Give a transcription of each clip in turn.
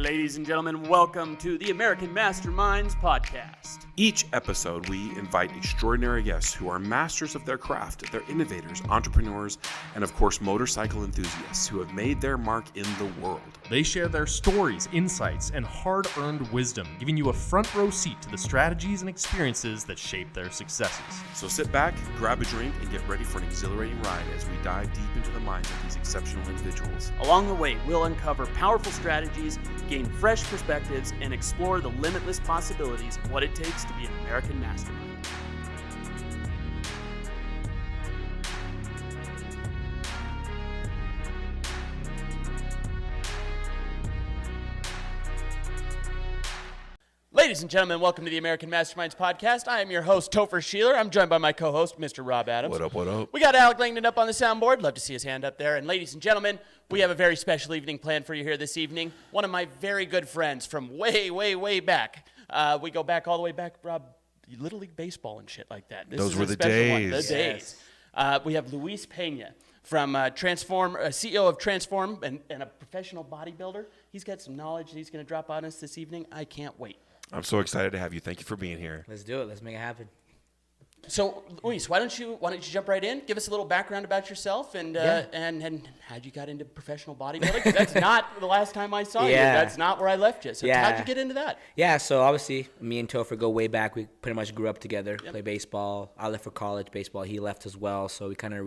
Ladies and gentlemen, welcome to the American Masterminds Podcast. Each episode, we invite extraordinary guests who are masters of their craft. They're innovators, entrepreneurs, and of course, motorcycle enthusiasts who have made their mark in the world. They share their stories, insights, and hard-earned wisdom, giving you a front row seat to the strategies and experiences that shape their successes. So sit back, grab a drink, and get ready for an exhilarating ride as we dive deep into the minds of these exceptional individuals. Along the way, we'll uncover powerful strategies, gain fresh perspectives, and explore the limitless possibilities of what it takes to be an American mastermind. Ladies and gentlemen, welcome to the American Masterminds Podcast. I am your host, Topher Sheeler. I'm joined by my co-host, Mr. Rob Adams. What up, what up? We got Alec Langdon up on the soundboard. Love to see his hand up there. And ladies and gentlemen, we have a very special evening planned for you here this evening. One of my very good friends from way, way, way back. We go back all the way back, Rob, Little League Baseball and shit like that. Those were the days. The days. We have Luis Pena from CEO of Transform and a professional bodybuilder. He's got some knowledge that he's going to drop on us this evening. I can't wait. I'm so excited to have you. Thank you for being here. Let's do it. Let's make it happen. So, Luis, why don't you jump right in? Give us a little background about yourself and how'd you got into professional bodybuilding? 'Cause that's not the last time I saw you. That's not where I left you. So how'd you get into that? Yeah, so obviously me and Topher go way back. We pretty much grew up together, play baseball. I left for college baseball. He left as well. So we kind of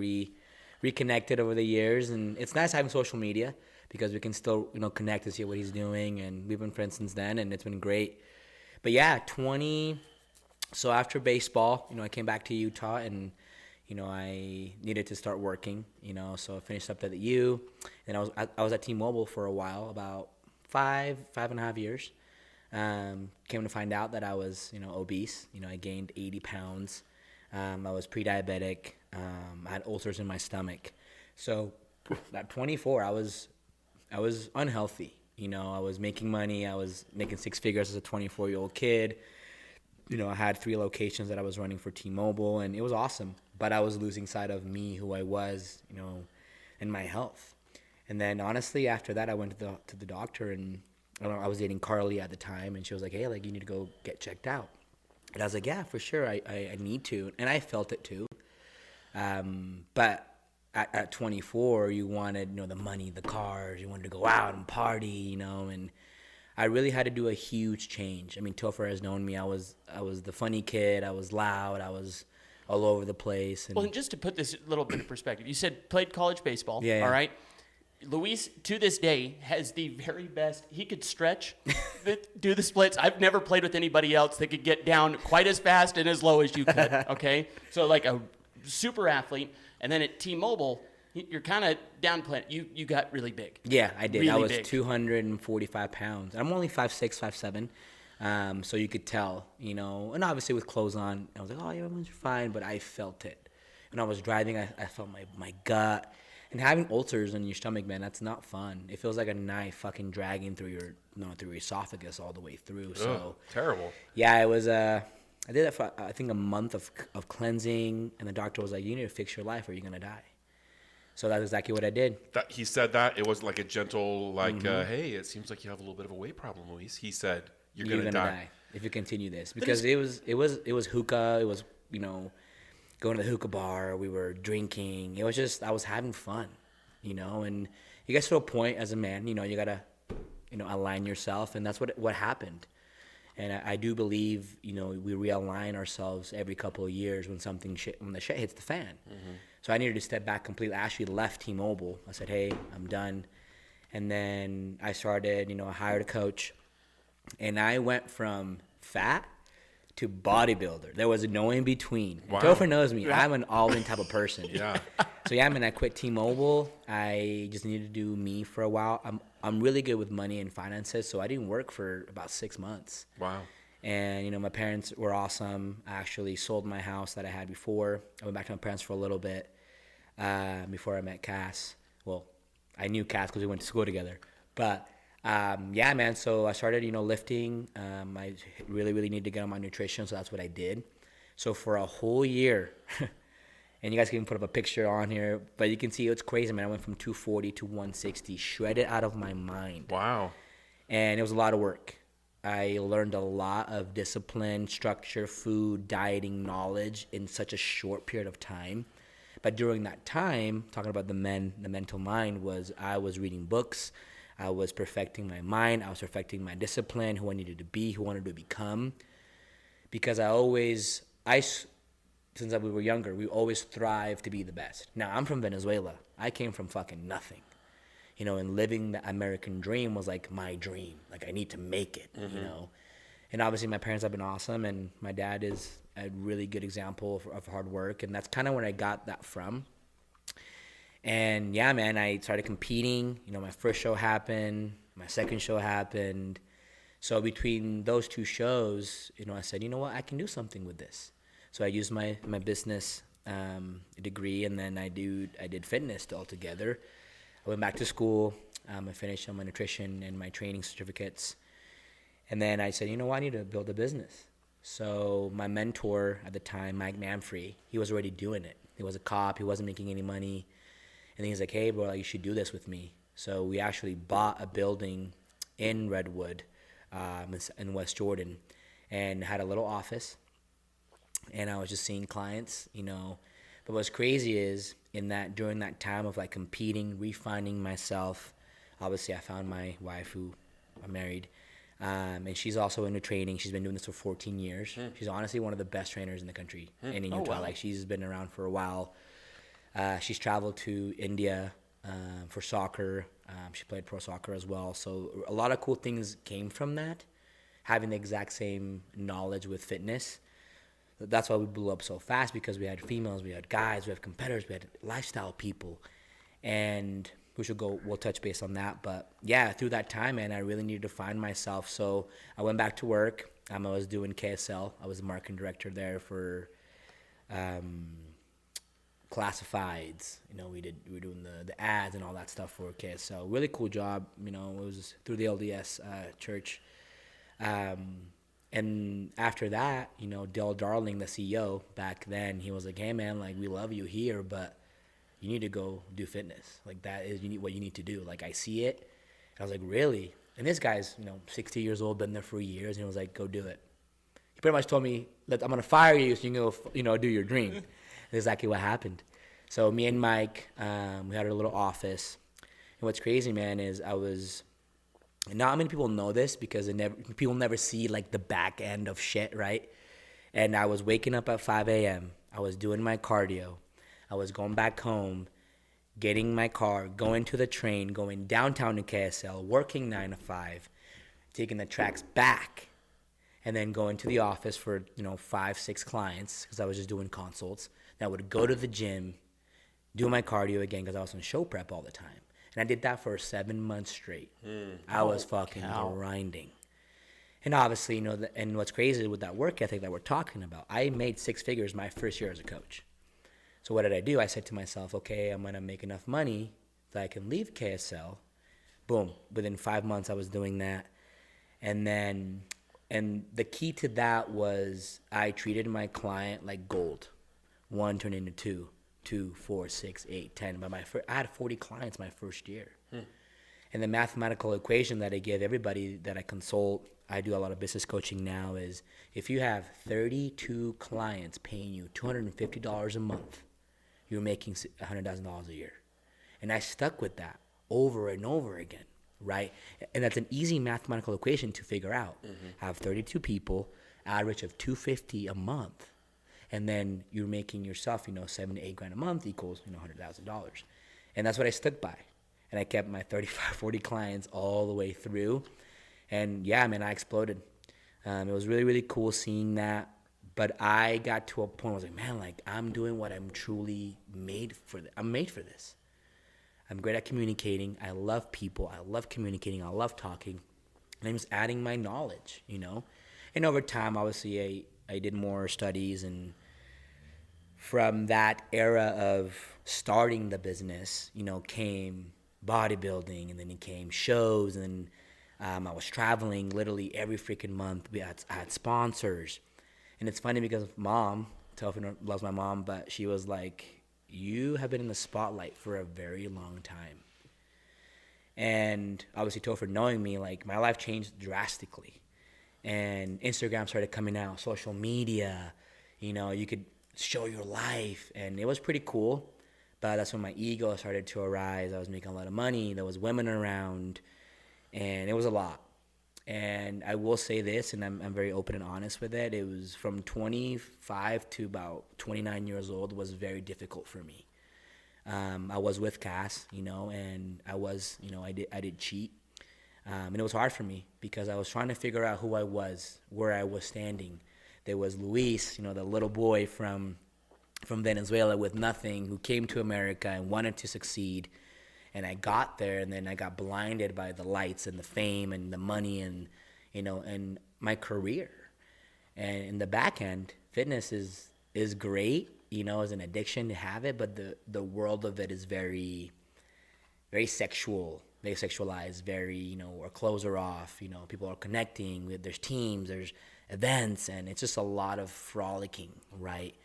reconnected over the years. And it's nice having social media because we can still connect and see what he's doing. And we've been friends since then, and it's been great. But yeah, so after baseball, I came back to Utah and, I needed to start working, so I finished up at the U. And I was at T-Mobile for a while, about five and a half years. Came to find out that I was, obese. I gained 80 pounds. I was pre-diabetic. I had ulcers in my stomach. So at 24, I was unhealthy. I was making money. I was making six figures as a 24-year-old kid. I had 3 locations that I was running for T-Mobile, and it was awesome. But I was losing sight of me, who I was, and my health. And then, honestly, after that, I went to the doctor, and I was dating Carly at the time, and she was like, hey, you need to go get checked out. And I was like, yeah, for sure, I need to. And I felt it too. But at 24, you wanted, the money, the cars, you wanted to go out and party, and I really had to do a huge change. I mean, Topher has known me. I was the funny kid. I was loud. I was all over the place. And well, and just to put this a little bit of perspective, you said played college baseball, yeah. All right? Luis, to this day, has the very best. He could stretch, do the splits. I've never played with anybody else that could get down quite as fast and as low as you could, okay? So like a super athlete. And then at T-Mobile, you're kind of downplaying. You got really big. Yeah, I did. Really I was big. 245 pounds. I'm only 5'6", 5'7", so you could tell, And obviously with clothes on, I was like, oh, yeah, you're fine. But I felt it. When I was driving, I felt my gut. And having ulcers in your stomach, man, that's not fun. It feels like a knife fucking dragging through your esophagus all the way through. So terrible. Yeah, it was I did that for, I think, a month of cleansing, and the doctor was like, you need to fix your life or you're going to die. So that's exactly what I did. He said that. It wasn't like a gentle, hey, it seems like you have a little bit of a weight problem, Luis. He said, you're going to die if you continue this. Because it was hookah. It was, going to the hookah bar. We were drinking. It was just, I was having fun, and you get to a point as a man, you got to, align yourself, and that's what happened. And I do believe, we realign ourselves every couple of years when the shit hits the fan. Mm-hmm. So I needed to step back completely. I actually left T-Mobile. I said, hey, I'm done. And then I started, I hired a coach. And I went from fat to bodybuilder. There was no in between. Wow. Topher knows me. I'm an all-in type of person. Yeah. So yeah, I quit T-Mobile. I just needed to do me for a while. I'm really good with money and finances, so I didn't work for about 6 months. Wow. And, my parents were awesome. I actually sold my house that I had before. I went back to my parents for a little bit before I met Cass. Well, I knew Cass because we went to school together. But, yeah, man, so I started, lifting. I really, really needed to get on my nutrition, so that's what I did. So for a whole year, and you guys can put up a picture on here, but you can see it's crazy, man. I went from 240 to 160, shredded out of my mind. Wow. And it was a lot of work. I learned a lot of discipline, structure, food, dieting, knowledge in such a short period of time. But during that time, talking about the mental mind, I was reading books. I was perfecting my mind. I was perfecting my discipline, who I needed to be, who I wanted to become. Because since we were younger, we always strive to be the best. Now, I'm from Venezuela. I came from fucking nothing. And living the American dream was like my dream. Like, I need to make it, And obviously my parents have been awesome, and my dad is a really good example of hard work, and that's kind of where I got that from. And yeah, man, I started competing. My first show happened, my second show happened. So between those two shows, I said, you know what, I can do something with this. So I used my business degree, and then I did fitness altogether. I went back to school. I finished on my nutrition and my training certificates. And then I said, you know what, I need to build a business. So my mentor at the time, Mike Manfrey, he was already doing it. He was a cop. He wasn't making any money. And he's like, hey, bro, you should do this with me. So we actually bought a building in Redwood, in West Jordan, and had a little office. And I was just seeing clients, But what's crazy is during that time of like competing, refining myself, obviously I found my wife, who I'm married, and she's also into training. She's been doing this for 14 years. She's honestly one of the best trainers in the country and in Utah. Wow. Like, she's been around for a while. She's traveled to India for soccer. She played pro soccer as well. So a lot of cool things came from that, having the exact same knowledge with fitness. That's why we blew up so fast, because we had females, we had guys, we had competitors, we had lifestyle people. And we'll touch base on that. But yeah, through that time, man, I really needed to find myself. So I went back to work. I was doing KSL. I was the marketing director there for classifieds. We were doing the ads and all that stuff for KSL. Really cool job. It was through the LDS church. And after that, Dale Darling, the CEO back then, he was like, hey man, like, we love you here, but you need to go do fitness. Like, that is what you need to do. Like, I see it. And I was like, really? And this guy's, 60 years old, been there for years, and he was like, go do it. He pretty much told me, look, I'm going to fire you so you can go, do your dream. That's exactly what happened. So me and Mike, we had a little office. And what's crazy, man, is not many people know this, because people never see like the back end of shit, right? And I was waking up at 5 a.m. I was doing my cardio. I was going back home, getting my car, going to the train, going downtown to KSL, working 9 to 5, taking the tracks back, and then going to the office for 5-6 clients, because I was just doing consults. Then I would go to the gym, do my cardio again, because I was on show prep all the time. And I did that for 7 months straight. I was fucking grinding. And obviously, and what's crazy with that work ethic that we're talking about, I made 6 figures my first year as a coach. So what did I do? I said to myself, okay, I'm going to make enough money that I can leave KSL. Boom. Within 5 months, I was doing that. And the key to that was I treated my client like gold. 1 turned into 2. 2, 4, 6, 8, 10. But I had 40 clients my first year. And the mathematical equation that I give everybody that I consult, I do a lot of business coaching now, is if you have 32 clients paying you $250 a month, you're making $100,000 a year. And I stuck with that over and over again, right? And that's an easy mathematical equation to figure out. I have 32 people, average of $250 a month. And then you're making yourself, $7 to $8 grand a month equals, $100,000. And that's what I stuck by. And I kept my 35, 40 clients all the way through. And yeah, man, I exploded. It was really, really cool seeing that. But I got to a point where I was like, man, like, I'm doing what I'm truly made for. I'm made for this. I'm great at communicating. I love people. I love communicating. I love talking. And I'm just adding my knowledge, And over time, obviously, I did more studies, and from that era of starting the business, came bodybuilding, and then it came shows, and I was traveling literally every freaking month. I had sponsors. And it's funny because Mom, Telfin loves my mom, but she was like, you have been in the spotlight for a very long time. And obviously, Topher knowing me, like, my life changed drastically. And Instagram started coming out, social media, you know, you could show your life. And it was pretty cool. But that's when my ego started to arise. I was making a lot of money. There was women around. And it was a lot. And I will say this, and I'm very open and honest with it. It was from 25 to about 29 years old was very difficult for me. I was with Cass, you know, and I was, you know, I did cheat. And it was hard for me because I was trying to figure out who I was, where I was standing. There was Luis, you know, the little boy from Venezuela with nothing who came to America and wanted to succeed. And I got there, and then I got blinded by the lights and the fame and the money and, you know, and my career. And in the back end, fitness is great, you know, as an addiction to have it, but the world of it is very, very sexual, very sexualized, very, you know, our clothes are off, you know, people are connecting, there's teams, there's events, and it's just a lot of frolicking, right?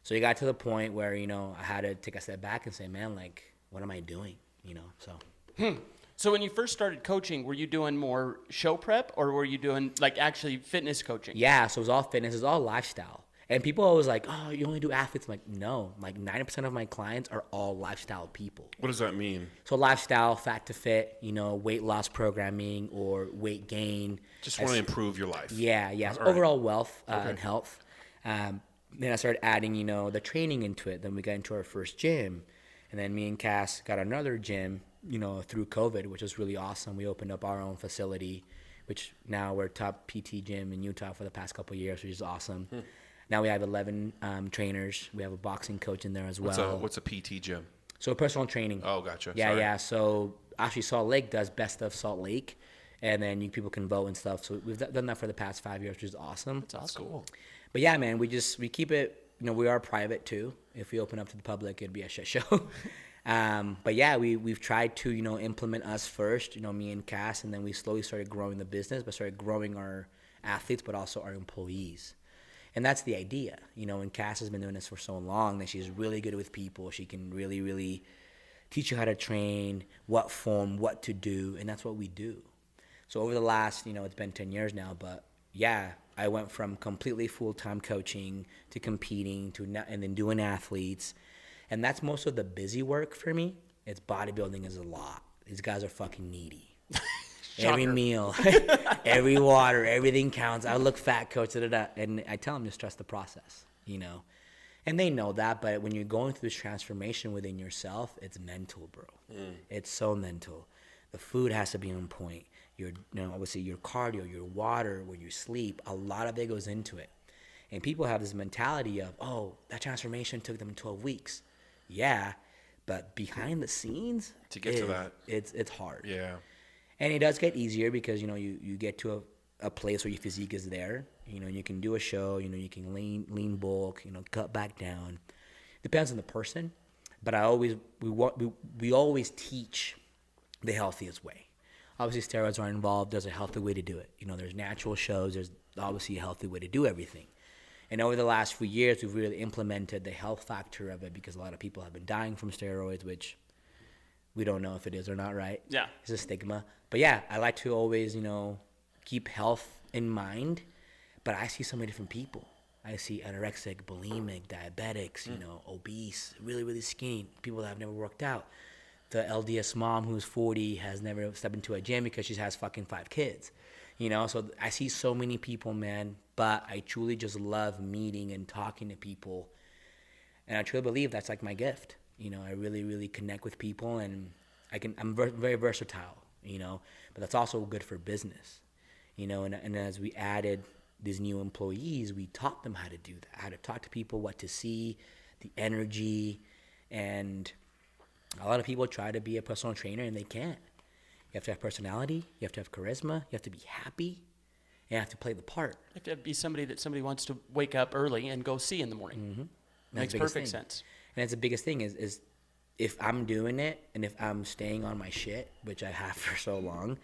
So you got to the point where, you know, I had to take a step back and say, man, like, what am I doing? You know, so. So when you first started coaching, were you doing more show prep or were you doing like actually fitness coaching? Yeah, so it was all fitness, it was all lifestyle. And people always like, oh, you only do athletes. I'm like, no, like 90% of my clients are all lifestyle people. What does that mean? So lifestyle, fat to fit, you know, weight loss programming or weight gain. Just want to improve your life. Yeah. So overall wealth and health. Then I started adding, you know, the training into it. Then we got into our first gym. And then me and Cass got another gym, you know, through COVID, which was really awesome. We opened up our own facility, which now we're top PT gym in Utah for the past couple of years, which is awesome. Now we have 11 trainers. We have a boxing coach in there as well. What's a PT gym? So personal training. Oh, gotcha. Yeah, Sorry. yeah. So actually Salt Lake does Best of Salt Lake, and then people can vote and stuff. So we've done that for the past 5 years, which is awesome. That's cool. But yeah, man, we keep it, you know, we are private too. If we open up to the public, it'd be a shit show. But yeah, we've tried to, you know, implement us first, you know, me and Cass, and then we slowly started growing the business, but started growing our athletes, but also our employees. And that's the idea, you know, and Cass has been doing this for so long that she's really good with people. She can really, really teach you how to train, what form, what to do, and that's what we do. So over the last, you know, it's been 10 years now, but yeah, I went from completely full-time coaching to competing and then doing athletes. And that's most of the busy work for me. It's bodybuilding is a lot. These guys are fucking needy. Every meal, every water, everything counts. I look fat, coach, and I tell them just trust the process, you know. And they know that, but when you're going through this transformation within yourself, it's mental, bro. It's so mental. The food has to be on point. Obviously your cardio, your water, where you sleep, a lot of it goes into it. And people have this mentality of, oh, that transformation took them 12 weeks. Yeah, but behind the scenes, to get to that, it's hard. Yeah. And it does get easier because, you know, you get to a place where your physique is there. You know, you can do a show, you know, you can lean bulk, you know, cut back down. Depends on the person. But we always teach the healthiest way. Obviously, steroids are involved. There's a healthy way to do it. You know, there's natural shows. There's obviously a healthy way to do everything. And over the last few years, we've really implemented the health factor of it because a lot of people have been dying from steroids, which we don't know if it is or not, right? Yeah. It's a stigma. But yeah, I like to always, you know, keep health in mind. But I see so many different people. I see anorexic, bulimic, diabetics, you know, obese, really, really skinny, people that have never worked out. The LDS mom who's 40 has never stepped into a gym because she has fucking 5 kids. You know, so I see so many people, man, but I truly just love meeting and talking to people. And I truly believe that's like my gift. You know, I really, really connect with people, and I'm very versatile, you know, but that's also good for business, you know, and as we added these new employees, we taught them how to do that, how to talk to people, what to see, the energy, and a lot of people try to be a personal trainer and they can't. You have to have personality, you have to have charisma, you have to be happy, and you have to play the part. You have to be somebody that somebody wants to wake up early and go see in the morning. Mm-hmm. Makes perfect sense. And it's the biggest thing is if I'm doing it and if I'm staying on my shit, which I have for so long,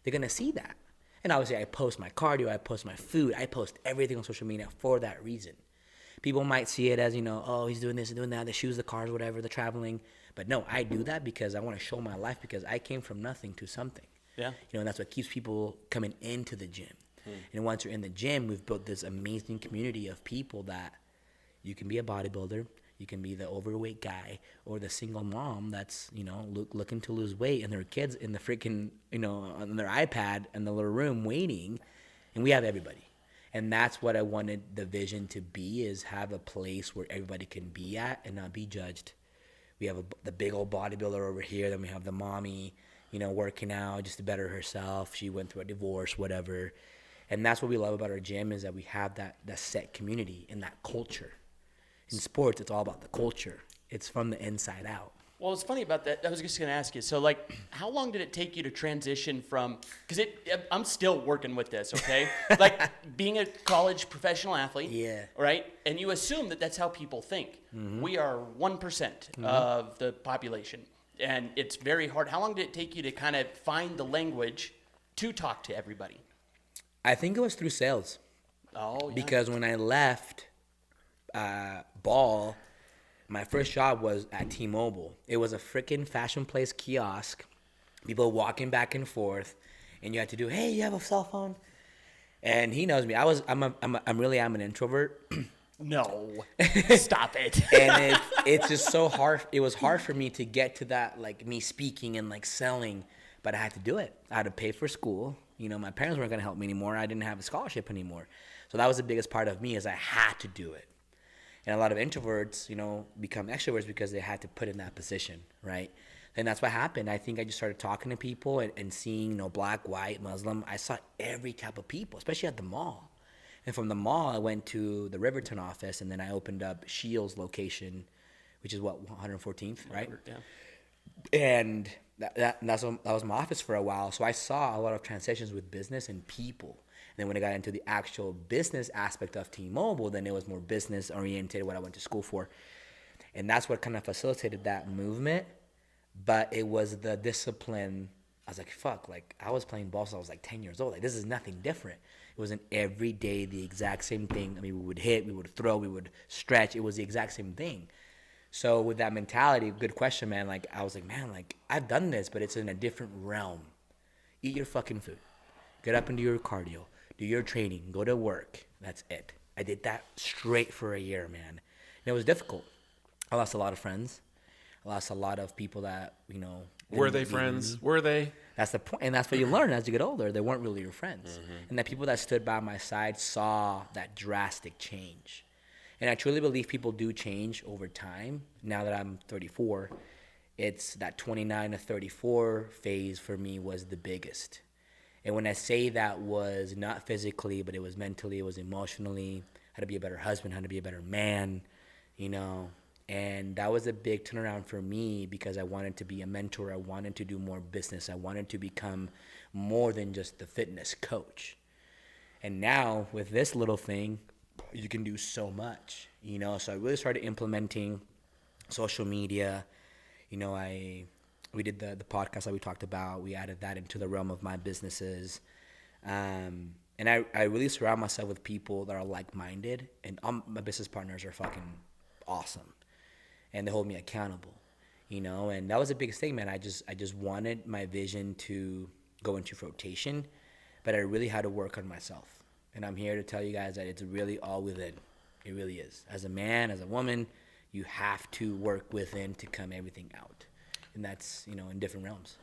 they're going to see that. And obviously I post my cardio, I post my food, I post everything on social media for that reason. People might see it as, you know, oh, he's doing this and doing that, the shoes, the cars, whatever, the traveling. But no, I do that because I want to show my life, because I came from nothing to something. Yeah. And that's what keeps people coming into the gym. And once you're in the gym, we've built this amazing community of people that you can be a bodybuilder, you can be the overweight guy, or the single mom that's, looking to lose weight, and their kids in the freaking, on their iPad in the little room waiting, and we have everybody. And that's what I wanted the vision to be, is have a place where everybody can be at and not be judged. We have the big old bodybuilder over here, then we have the mommy, working out just to better herself. She went through a divorce, whatever. And that's what we love about our gym, is that we have that set community and that culture. In sports, it's all about the culture. It's from the inside out. Well, what's funny about that, I was just going to ask you, so like, how long did it take you to transition from, because I'm still working with this, okay? Like, being a college professional athlete, right? And you assume that that's how people think. We are 1% of the population, and it's very hard. How long did it take you to kind of find the language to talk to everybody? I think it was through sales. Oh, yeah. Because when I left ball, my first job was at T-Mobile. It was a freaking Fashion Place kiosk, people walking back and forth, and you had to do, hey, you have a cell phone? And he knows me. I'm an introvert. No, stop it. And it's just so hard. It was hard for me to get to that, like me speaking and like selling, but I had to do it. I had to pay for school. My parents weren't going to help me anymore. I didn't have a scholarship anymore. So that was the biggest part of me, is I had to do it. And a lot of introverts, become extroverts because they had to put in that position, right? And that's what happened. I think I just started talking to people and seeing, black, white, Muslim. I saw every type of people, especially at the mall. And from the mall, I went to the Riverton office, and then I opened up Shields location, which is 114th, right? Yeah. And that was my office for a while. So I saw a lot of transitions with business and people. And then when I got into the actual business aspect of T-Mobile, then it was more business oriented, what I went to school for. And that's what kind of facilitated that movement. But it was the discipline. I was like, fuck, like I was playing ball since I was like 10 years old. Like, this is nothing different. It was an everyday, the exact same thing. I mean, we would hit, we would throw, we would stretch. It was the exact same thing. So with that mentality, good question, man. Like, I was like, man, like I've done this, but it's in a different realm. Eat your fucking food. Get up and do your cardio. Do your training. Go to work. That's it. I did that straight for a year, man. And it was difficult. I lost a lot of friends. I lost a lot of people that, Were they friends? Were they? That's the point. And that's what you learn as you get older. They weren't really your friends. And the people that stood by my side saw that drastic change. And I truly believe people do change over time. Now that I'm 34, it's that 29 to 34 phase for me was the biggest. And when I say that, was not physically, but it was mentally, it was emotionally, how to be a better husband, how to be a better man, And that was a big turnaround for me, because I wanted to be a mentor. I wanted to do more business. I wanted to become more than just the fitness coach. And now with this little thing, you can do so much, So I really started implementing social media. We did the podcast that we talked about. We added that into the realm of my businesses. And I really surround myself with people that are like-minded. And my business partners are fucking awesome. And they hold me accountable, And that was the biggest thing, man. I just wanted my vision to go into rotation, but I really had to work on myself. And I'm here to tell you guys that it's really all within. It really is. As a man, as a woman, you have to work within to come everything out. And that's, in different realms.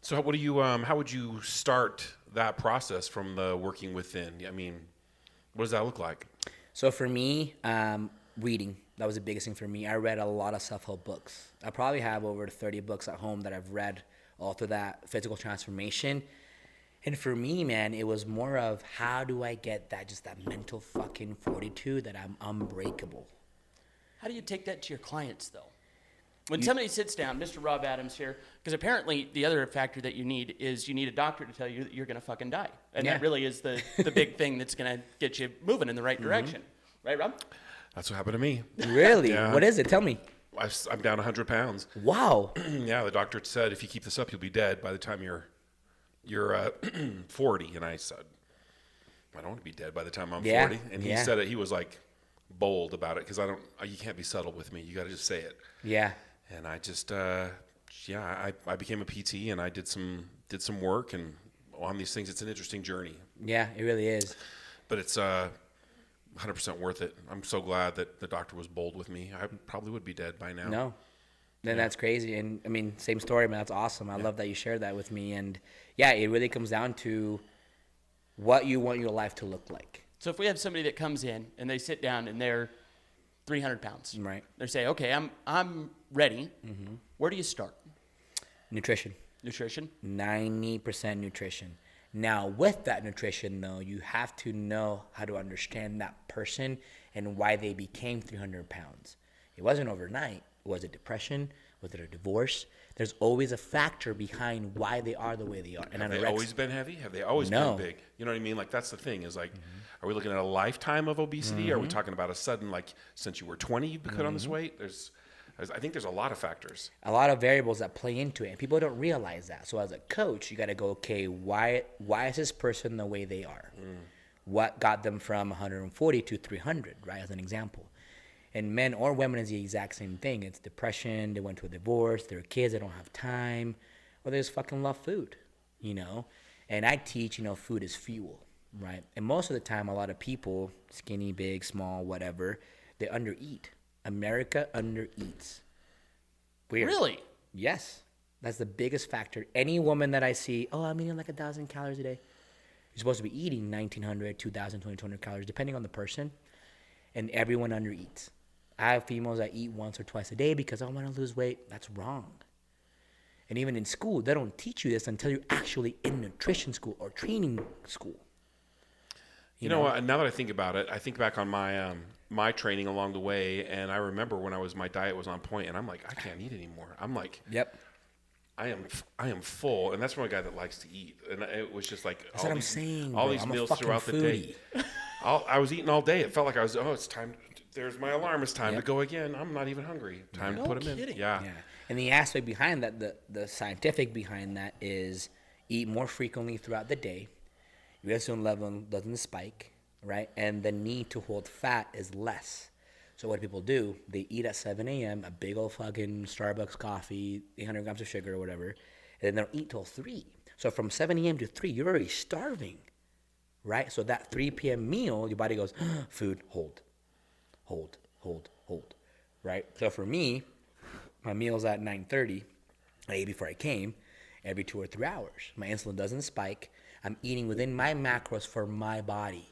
So what do you, how would you start that process from the working within? I mean, what does that look like? So for me, reading, that was the biggest thing for me. I read a lot of self-help books. I probably have over 30 books at home that I've read all through that physical transformation. And for me, man, it was more of how do I get that mental fucking fortitude that I'm unbreakable. How do you take that to your clients, though? When somebody sits down, Mr. Rob Adams here, because apparently the other factor that you need is you need a doctor to tell you that you're going to fucking die. And that really is the big thing that's going to get you moving in the right direction. Right, Rob? That's what happened to me. Really? Yeah. What is it? Tell me. I'm down 100 pounds. Wow. Yeah, the doctor said if you keep this up, you'll be dead by the time you're 40. And I said, I don't want to be dead by the time I'm 40. And he said it. He was like bold about it, because you can't be subtle with me. You got to just say it. Yeah. And I just, I became a PT, and I did some work, and on these things, it's an interesting journey. Yeah, it really is. But it's 100% worth it. I'm so glad that the doctor was bold with me. I probably would be dead by now. No. Then that's crazy. And I mean, same story, man. That's awesome. I love that you shared that with me. And yeah, it really comes down to what you want your life to look like. So if we have somebody that comes in and they sit down and they're 300 pounds, Right. They say, okay, I'm ready. Mm-hmm. Where do you start? Nutrition. 90% nutrition. Now, with that nutrition, though, you have to know how to understand that person and why they became 300 pounds. It wasn't overnight. Was it depression? Was it a divorce? There's always a factor behind why they are the way they are. And have they always been heavy? Have they always been big? You know what I mean? Like, that's the thing is, like, are we looking at a lifetime of obesity? Are we talking about a sudden, like, since you were 20, you put on this weight? I think there's a lot of factors. A lot of variables that play into it, and people don't realize that. So as a coach, you got to go, okay, why is this person the way they are? What got them from 140 to 300, right, as an example? And men or women is the exact same thing. It's depression, they went to a divorce, they're kids, they don't have time, or they just fucking love food, you know? And I teach, food is fuel, right? And most of the time, a lot of people, skinny, big, small, whatever, they undereat. America undereats. Weird. Really? Yes. That's the biggest factor. Any woman that I see, I'm eating like 1,000 calories a day. You're supposed to be eating 1,900, 2,000, 2,200 calories, depending on the person. And everyone undereats. I have females that eat once or twice a day because I want to lose weight. That's wrong. And even in school, they don't teach you this until you're actually in nutrition school or training school. You know what? Now that I think about it, I think back on my my training along the way, and I remember when my diet was on point, and I'm like, I can't eat anymore. I'm like, yep, I am full, and that's from a guy that likes to eat, and it was just like that's what I'm saying. All these meals throughout the day. I was eating all day. It felt like I was. Oh, it's time. There's my alarm. It's time to go again. I'm not even hungry. Time to put them in. Yeah. And the aspect behind that, the scientific behind that is eat more frequently throughout the day. Your insulin level doesn't spike, right? And the need to hold fat is less. So what people do, they eat at 7 a.m., a big old fucking Starbucks coffee, 800 grams of sugar or whatever, and then they'll eat till 3. So from 7 a.m. to 3, you're already starving, right? So that 3 p.m. meal, your body goes, food, hold, right? So for me, my meal's at 9:30. I ate before I came, every 2 or 3 hours. My insulin doesn't spike. I'm eating within my macros for my body,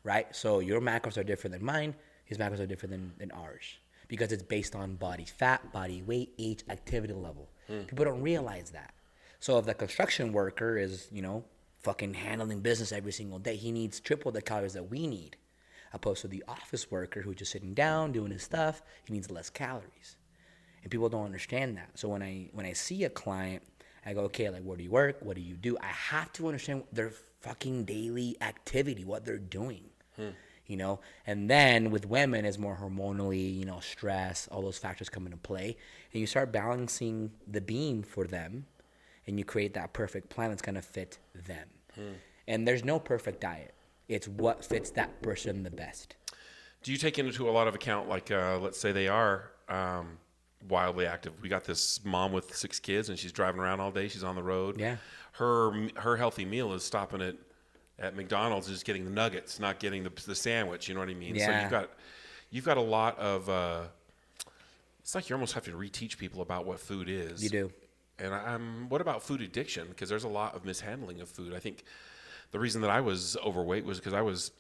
right? So your macros are different than mine. His macros are different than ours because it's based on body fat, body weight, age, activity level. People don't realize that. So if the construction worker is, fucking handling business every single day, he needs triple the calories that we need. Opposed to the office worker who's just sitting down, doing his stuff, he needs less calories. And people don't understand that. So when I see a client, I go, okay, like, where do you work? What do you do? I have to understand their fucking daily activity, what they're doing, And then with women, it's more hormonally, stress, all those factors come into play. And you start balancing the beam for them, and you create that perfect plan that's going to fit them. And there's no perfect diet. It's what fits that person the best. Do you take into a lot of account, like, let's say they are wildly active. We got this mom with 6 kids, and she's driving around all day. She's on the road. Yeah. Her healthy meal is stopping at McDonald's and just getting the nuggets, not getting the sandwich. You know what I mean? Yeah. So you've got a lot of. It's like you almost have to reteach people about what food is. You do. And what about food addiction? Because there's a lot of mishandling of food. I think the reason that I was overweight was because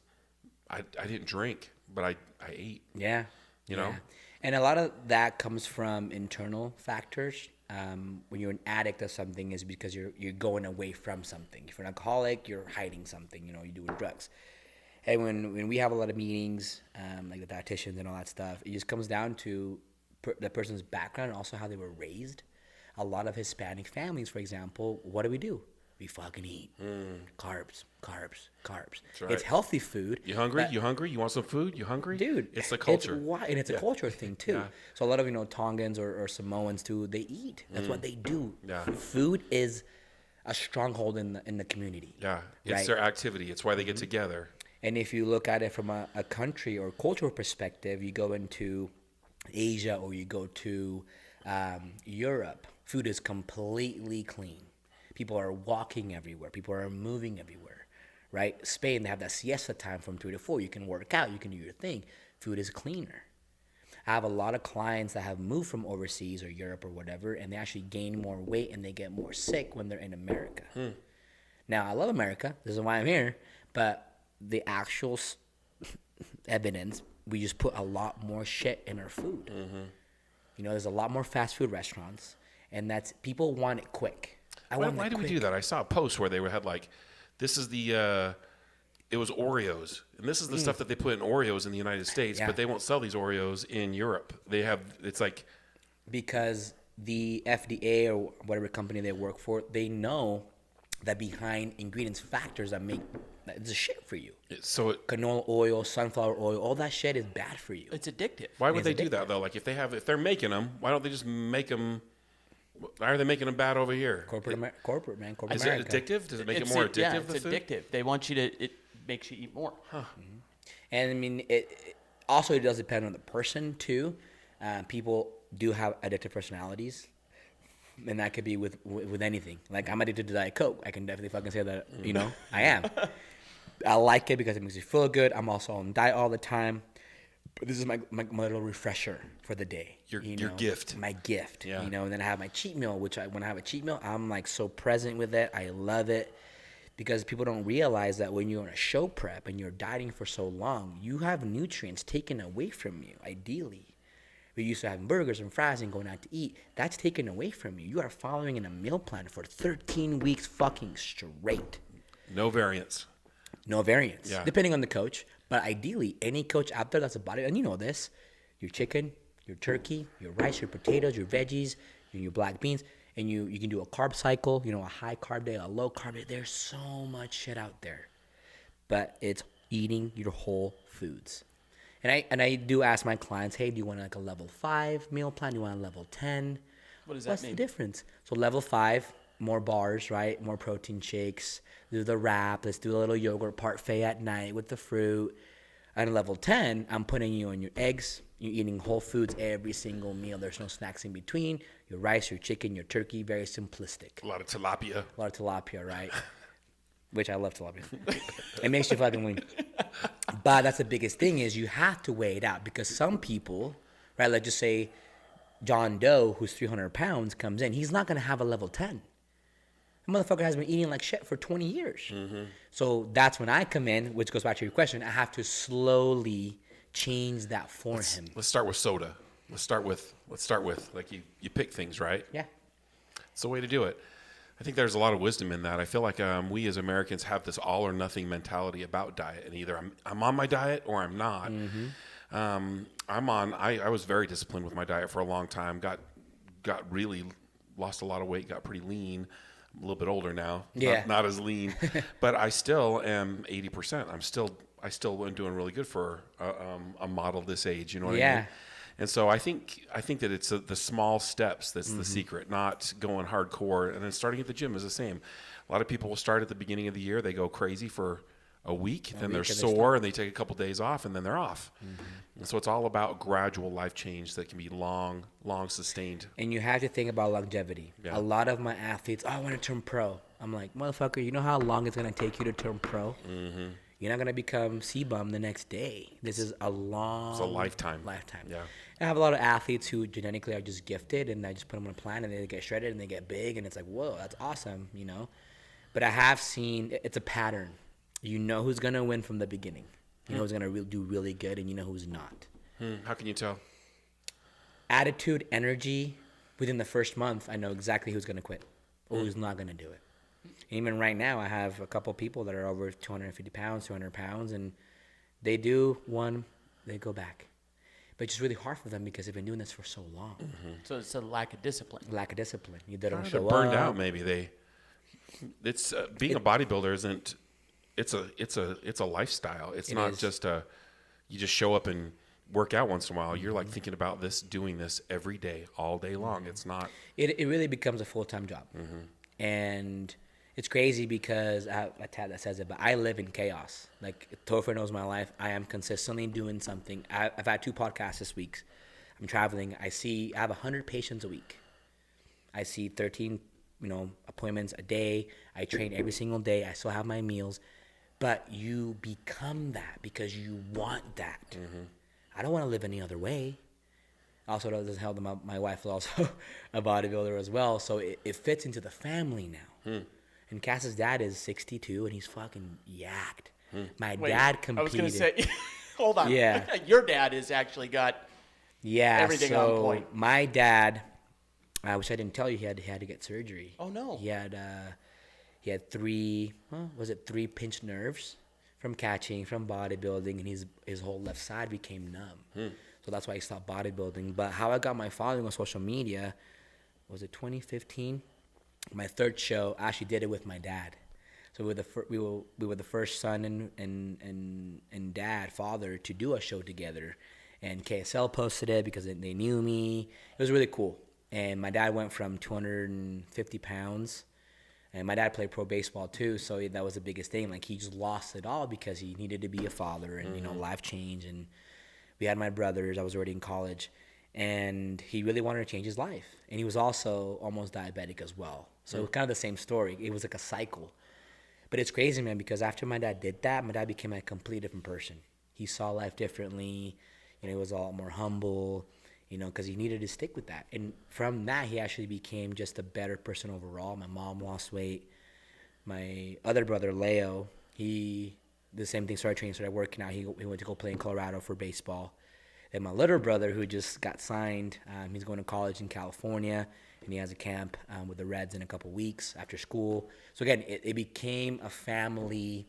I didn't drink, but I ate. Yeah. You know? And a lot of that comes from internal factors. When you're an addict of something is because you're going away from something. If you're an alcoholic, you're hiding something, you're doing drugs. And when we have a lot of meetings, like the dietitians and all that stuff, it just comes down to the person's background and also how they were raised. A lot of Hispanic families, for example, what do? We fucking eat carbs. Right. It's healthy food. You hungry? You hungry? You want some food? You hungry? Dude, it's the culture. And it's a culture thing too. Yeah. So a lot of Tongans or Samoans too, they eat. That's what they do. Yeah. Food is a stronghold in the community. Yeah, it's their activity. It's why they get together. And if you look at it from a country or cultural perspective, you go into Asia or you go to Europe, food is completely clean. People are walking everywhere. People are moving everywhere, right? Spain, they have that siesta time from 3 to 4. You can work out. You can do your thing. Food is cleaner. I have a lot of clients that have moved from overseas or Europe or whatever, and they actually gain more weight and they get more sick when they're in America. Now, I love America. This is why I'm here. But the actual evidence, we just put a lot more shit in our food. You know, there's a lot more fast food restaurants, and that's people want it quick. Why do we do that? I saw a post where they had like, this is the, it was Oreos, and this is the stuff that they put in Oreos in the United States, but they won't sell these Oreos in Europe. They have, it's like. Because the FDA or whatever company they work for, they know that behind ingredients, factors that make, it's a shit for you. Canola oil, sunflower oil, all that shit is bad for you. It's addictive. Why would they do that though? Like if they're making them, why don't they just make them? Why are they making them bad over here? Corporate America. Is it addictive? Does it make it more addictive? Yeah, it's addictive. They want you to. It makes you eat more. And I mean, it does depend on the person too. People do have addictive personalities, and that could be with anything. Like I'm addicted to Diet Coke. I can definitely fucking say that. You know, I am. I like it because it makes me feel good. I'm also on diet all the time. But this is my little refresher for the day. Your gift. My gift. Yeah. You know, and then I have my cheat meal, when I have a cheat meal, I'm like so present with it. I love it because people don't realize that when you're on a show prep and you're dieting for so long, you have nutrients taken away from you, ideally. We used to have burgers and fries and going out to eat. That's taken away from you. You are following in a meal plan for 13 weeks fucking straight. No variance. Yeah. Depending on the coach. But ideally, any coach out there that's a bodybuilder, and you know this, your chicken, your turkey, your rice, your potatoes, your veggies, your black beans, and you can do a carb cycle, you know, a high carb day, a low carb day. There's so much shit out there. But it's eating your whole foods. And I do ask my clients, hey, do you want like a level 5 meal plan? Do you want a level 10? What does that What's mean? the difference? So level 5, more bars, right? More protein shakes. Do the wrap. Let's do a little yogurt parfait at night with the fruit. And level 10, I'm putting you on your eggs. You're eating whole foods every single meal. There's no snacks in between. Your rice, your chicken, your turkey, very simplistic. A lot of tilapia, right? Which I love tilapia. It makes you fucking lean. But that's the biggest thing is you have to weigh it out because some people, right, let's just say John Doe, who's 300 pounds, comes in. He's not going to have a level 10. The motherfucker has been eating like shit for 20 years. So that's when I come in, which goes back to your question. I have to slowly change that for him. Let's start with soda. Let's start with like you pick things, right? Yeah. It's the way to do it. I think there's a lot of wisdom in that. I feel like we as Americans have this all or nothing mentality about diet, and either I'm on my diet or I'm not. I was very disciplined with my diet for a long time. Got really lost a lot of weight. Got pretty lean. I'm a little bit older now. Yeah. Not as lean, but I still am 80%. I still am doing really good for a model this age. You know what I mean? And so I think that it's the small steps that's the secret, not going hardcore. And then starting at the gym is the same. A lot of people will start at the beginning of the year. They go crazy for a week, then they're sore, and they take a couple days off, and then they're off. And so it's all about gradual life change that can be long sustained. And you have to think about longevity. A lot of my athletes, I want to turn pro. I'm like, motherfucker, you know how long it's going to take you to turn pro? You're not going to become C-bum the next day. This is a lifetime. Yeah. I have a lot of athletes who genetically are just gifted, and I just put them on a plan, and they get shredded, and they get big, and it's like, whoa, that's awesome, you know? But I have seen, it's a pattern. You know who's going to win from the beginning. You know who's going to do really good, and you know who's not. How can you tell? Attitude, energy, within the first month, I know exactly who's going to quit or who's not going to do it. Even right now, I have a couple people that are over 250 pounds, 200 pounds, and they do one, they go back. But it's just really hard for them because they've been doing this for so long. So it's a lack of discipline. They don't show up. They're burned out. Maybe it's being a bodybuilder isn't. It's a lifestyle. It's not just you just show up and work out once in a while. You're like thinking about this, doing this every day, all day long. It's not. It really becomes a full-time job, and it's crazy because I have a tat that says it, but I live in chaos. Like Topher knows my life. I am consistently doing something. I've had 2 podcasts this week. I'm traveling. I have 100 patients a week. I see 13, appointments a day. I train every single day. I still have my meals. But you become that because you want that. Mm-hmm. I don't want to live any other way. Also, it doesn't help that my wife is also a bodybuilder as well. So it fits into the family now. And Cass's dad is 62, and he's fucking yacked. My dad competed. I was going to say, hold on. Yeah. Your dad has actually got everything on point. My dad, which I didn't tell you, he had to get surgery. Oh, no. He had three pinched nerves from catching, from bodybuilding, and his whole left side became numb. So that's why he stopped bodybuilding. But how I got my following on social media, was it 2015? My third show, I actually did it with my dad. So we were the first son and father to do a show together. And KSL posted it because they knew me. It was really cool. And my dad went from 250 pounds. And my dad played pro baseball too, so that was the biggest thing. Like, he just lost it all because he needed to be a father and, life change. And we had my brothers. I was already in college. And he really wanted to change his life. And he was also almost diabetic as well. So it was kind of the same story. It was like a cycle. But it's crazy, man, because after my dad did that, my dad became a completely different person. He saw life differently. He was a lot more humble, because he needed to stick with that. And from that, he actually became just a better person overall. My mom lost weight. My other brother, Leo, the same thing, started training, started working out. He went to go play in Colorado for baseball. And my little brother, who just got signed, he's going to college in California, and he has a camp with the Reds in a couple weeks after school. So again, it became a family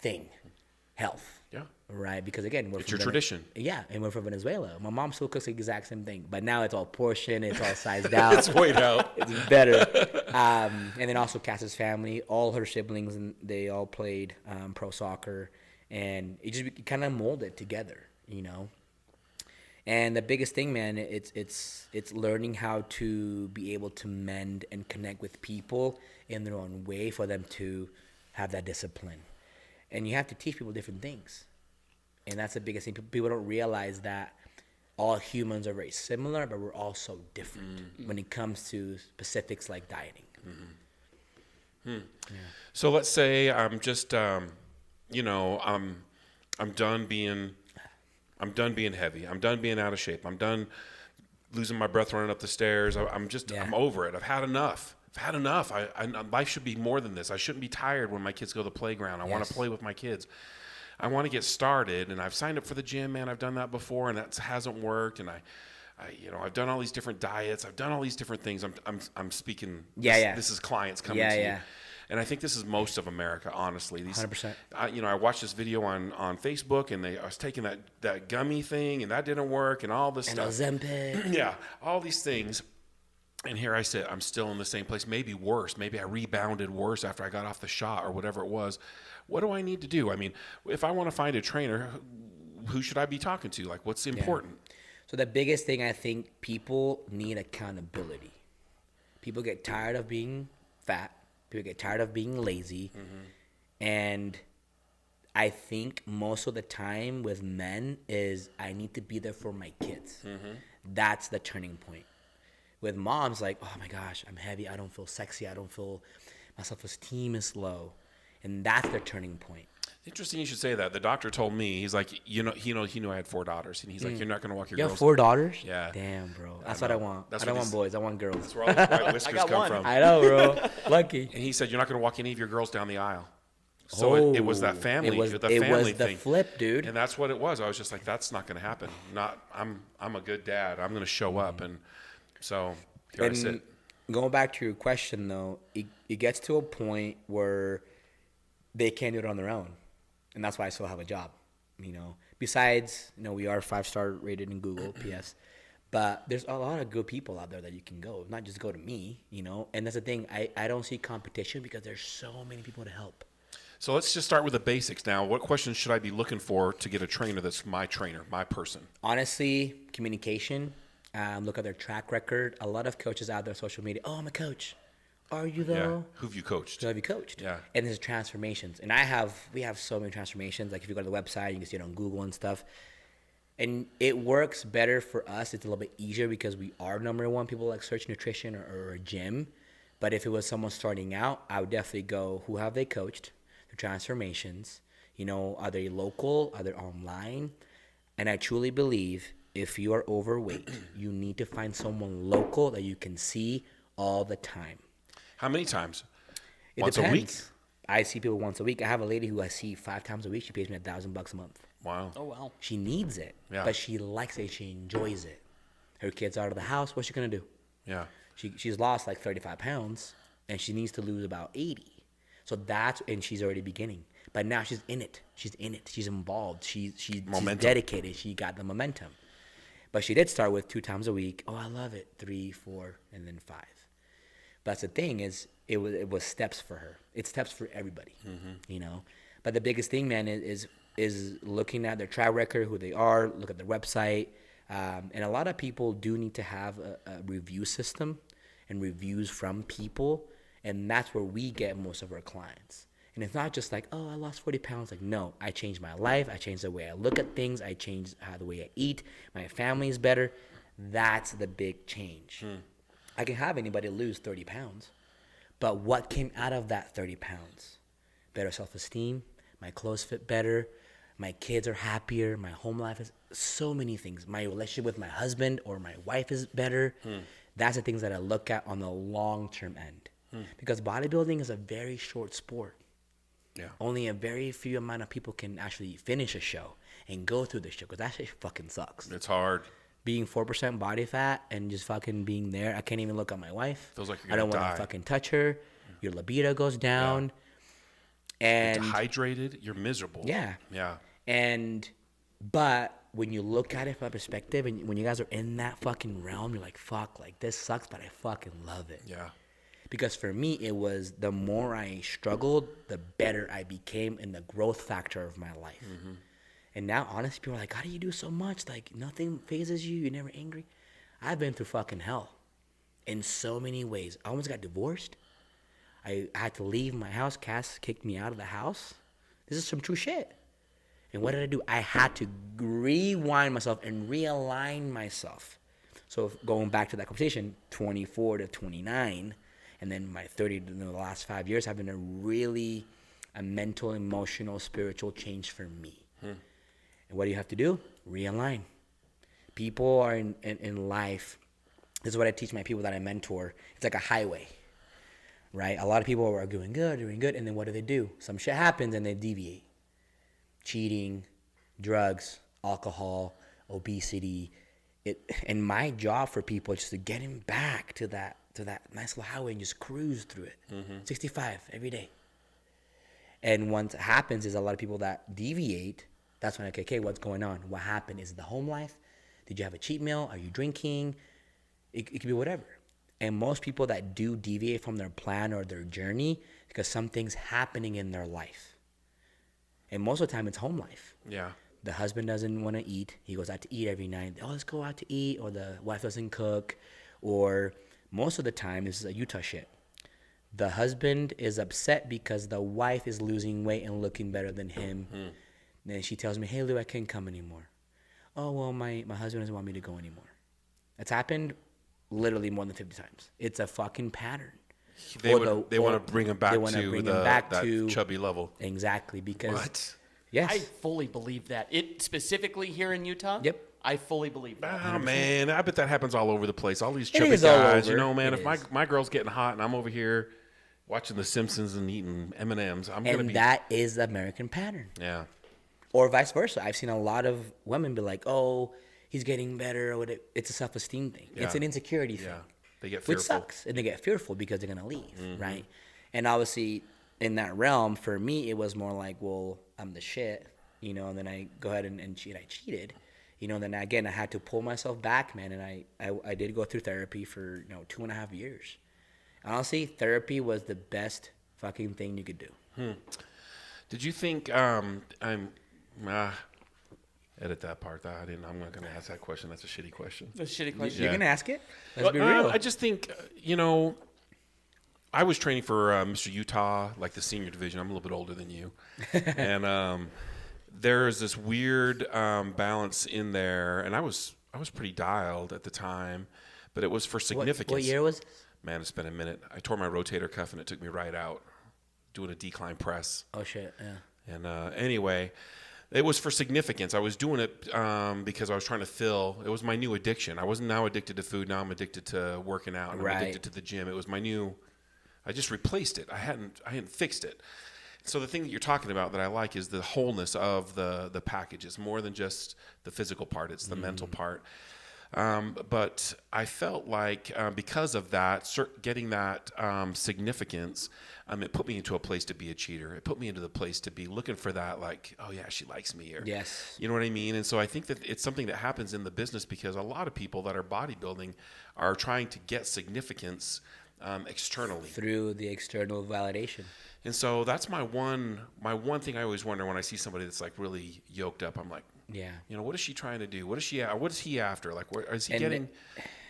thing, health. Yeah. Right, because again, it's your tradition. Yeah, and we're from Venezuela. My mom still cooks the exact same thing, but now it's all portioned, it's all sized out. It's weighed out. It's better. And then also Cass's family, all her siblings, and they all played pro soccer, and it kind of molded together, And the biggest thing, man, it's learning how to be able to mend and connect with people in their own way for them to have that discipline. And you have to teach people different things. And that's the biggest thing. People don't realize that all humans are very similar, but we're all so different when it comes to specifics like dieting. Yeah. So let's say I'm just, I'm done being heavy. I'm done being out of shape. I'm done losing my breath running up the stairs. I'm over it. I've had enough. Life should be more than this. I shouldn't be tired when my kids go to the playground. I want to play with my kids. I want to get started, and I've signed up for the gym, man. I've done that before, and that hasn't worked. And I've done all these different diets. I've done all these different things. I'm speaking. This is clients coming to you. And I think this is most of America, honestly. 100%. I watched this video on Facebook, and I was taking that gummy thing, and that didn't work, and all this stuff. And Ozempic. Yeah, all these things. And here I sit, I'm still in the same place, maybe worse. Maybe I rebounded worse after I got off the shot or whatever it was. What do I need to do? I mean, if I want to find a trainer, who should I be talking to? Like, what's important? So the biggest thing, I think people need accountability. People get tired of being fat. People get tired of being lazy. And I think most of the time with men is I need to be there for my kids. That's the turning point. With moms, like, oh my gosh, I'm heavy. I don't feel sexy. I don't feel, my self-esteem is low. And that's their turning point. Interesting you should say that. The doctor told me, he's like, he knew I had 4 daughters. And he's like, you're not going to walk your girls. You have 4 daughters? Yeah. Damn, bro. That's what I want. I don't want boys. I want girls. That's where all the white whiskers come from. I know, bro. Lucky. And he said, you're not going to walk any of your girls down the aisle. So it was that family, it was thing. The flip, dude. And that's what it was. I was just like, that's not going to happen. I'm a good dad. I'm going to show up. And so here I sit. Going back to your question, though, it gets to a point where they can't do it on their own. And that's why I still have a job, Besides, we are 5-star rated in Google, PS. But there's a lot of good people out there that you can go, not just go to me, And that's the thing. I don't see competition because there's so many people to help. So let's just start with the basics now. What questions should I be looking for to get a trainer that's my trainer, my person? Honestly, communication. Look at their track record. A lot of coaches out there on social media, oh, I'm a coach. Are you though? Yeah. Who've you coached? Who have you coached? Yeah. And there's transformations. And we have so many transformations. Like if you go to the website, you can see it on Google and stuff. And it works better for us. It's a little bit easier because we are number one. People like search nutrition or a gym. But if it was someone starting out, I would definitely go, who have they coached? Their transformations. You know, are they local? Are they online? And I truly believe if you are overweight, you need to find someone local that you can see all the time. How many times? It Once depends. a week? I see people once a week. I have a lady who I see 5 times a week. She pays me $1,000 a month. Wow. Oh, wow. She needs it, Yeah. but she likes it. She enjoys it. Her kid's out of the house. What's she gonna do? Yeah. She's lost like 35 pounds, and she needs to lose about 80. So and she's already beginning. But now she's in it. She's in it. She's involved. She's dedicated. She got the momentum. But she did start with 2 times a week. Oh, I love it. 3, 4, and then 5. But that's the thing is, it was steps for her. It's steps for everybody, you know. But the biggest thing, man, is looking at their track record, who they are, look at their website. And a lot of people do need to have a review system and reviews from people. And that's where we get most of our clients. And it's not just like, oh, I lost 40 pounds. Like, no, I changed my life. I changed the way I look at things. I changed the way I eat. My family is better. That's the big change. I can have anybody lose 30 pounds. But what came out of that 30 pounds? Better self-esteem. My clothes fit better. My kids are happier. My home life is so many things. My relationship with my husband or my wife is better. That's the things that I look at on the long-term end. Because bodybuilding is a very short sport. Yeah. Only a very few amount of people can actually finish a show and go through the show because that shit fucking sucks. It's hard. Being 4% body fat and just fucking being there. I can't even look at my wife. Feels like you're I don't gonna want die. to fucking touch her. Your libido goes down. You're And dehydrated. You're miserable. yeah. Yeah. But when you look at it from that perspective and when you guys are in that fucking realm, you're like, fuck, like this sucks, but I fucking love it. Yeah. Because for me, it was the more I struggled, the better I became in the growth factor of my life. And now, honestly, people are like, how do you do so much? Like, nothing phases you. You're never angry. I've been through fucking hell in so many ways. I almost got divorced. I had to leave my house. Cass kicked me out of the house. This is some true shit. And what did I do? I had to rewind myself and realign myself. So going back to that conversation, 24 to 29, and then my 30 in the last 5 years have been a mental, emotional, spiritual change for me. And what do you have to do? Realign. People are in life. This is what I teach my people that I mentor. It's like a highway, right? A lot of people are doing good, and then what do? Some shit happens and they deviate. Cheating, drugs, alcohol, obesity. And my job for people is just to get him back to that nice little highway and just cruise through it. 65 every day. And what happens is a lot of people that deviate, that's when I okay, what's going on? What happened? Is it the home life? Did you have a cheat meal? Are you drinking? It could be whatever. And most people that do deviate from their plan or their journey because something's happening in their life. And most of the time it's home life. Yeah. The husband doesn't want to eat. He goes out to eat every night. Oh, let's go out to eat. Or the wife doesn't cook. Or most of the time, this is a Utah shit. The husband is upset because the wife is losing weight and looking better than him. Then she tells me, hey, Lou, I can't come anymore. Oh, well, my husband doesn't want me to go anymore. It's happened literally more than 50 times. It's a fucking pattern. They want to bring him back to that chubby level. Exactly, because What? yes, I fully believe that. It specifically here in Utah. Yep. I fully believe that. Oh, man, I bet that happens all over the place. All these It chubby is all guys, over. you know, man. It If my girl's getting hot and I'm over here watching The Simpsons and eating M&Ms, I'm gonna and be. that is the American pattern. Yeah. Or vice versa. I've seen a lot of women be like, "Oh, he's getting better," or whatever. It's a self-esteem thing. It's Yeah. an insecurity thing. Yeah. They get fearful. Which sucks, and they get fearful because they're gonna leave, right? And obviously, in that realm, for me, it was more like, well, I'm the shit, you know. And then I go ahead and cheat. I cheated, you know. And then again, I had to pull myself back, man. And I did go through therapy for 2.5 years. Honestly, therapy was the best fucking thing you could do. Did you think edit that part? I'm not gonna ask that question. That's a shitty question. That's a shitty question. You're gonna ask it? Let's be Well, real. I just think, I was training for Mr. Utah, like the senior division. I'm a little bit older than you. And there's this weird balance in there, and I was pretty dialed at the time, but it was for significance. What year was this? Man, it's been a minute. I tore my rotator cuff, and it took me right out doing a decline press. Oh shit, yeah. And anyway, it was for significance. I was doing it because I was trying to fill. It was my new addiction. I wasn't now addicted to food. Now I'm addicted to working out. And I'm addicted to the gym. It was my new. I just replaced it. I hadn't fixed it. So the thing that you're talking about that I like is the wholeness of the package. It's more than just the physical part. It's the mental part. But I felt like because of that, getting that significance, it put me into a place to be a cheater. It put me into the place to be looking for that, like, oh yeah, she likes me, or yes, you know what I mean. And so I think that it's something that happens in the business because a lot of people that are bodybuilding are trying to get significance externally through the external validation. And so that's my one thing I always wonder when I see somebody that's like really yoked up. I'm like, yeah, you know, what is she trying to do? What is he after? Like, where is he getting?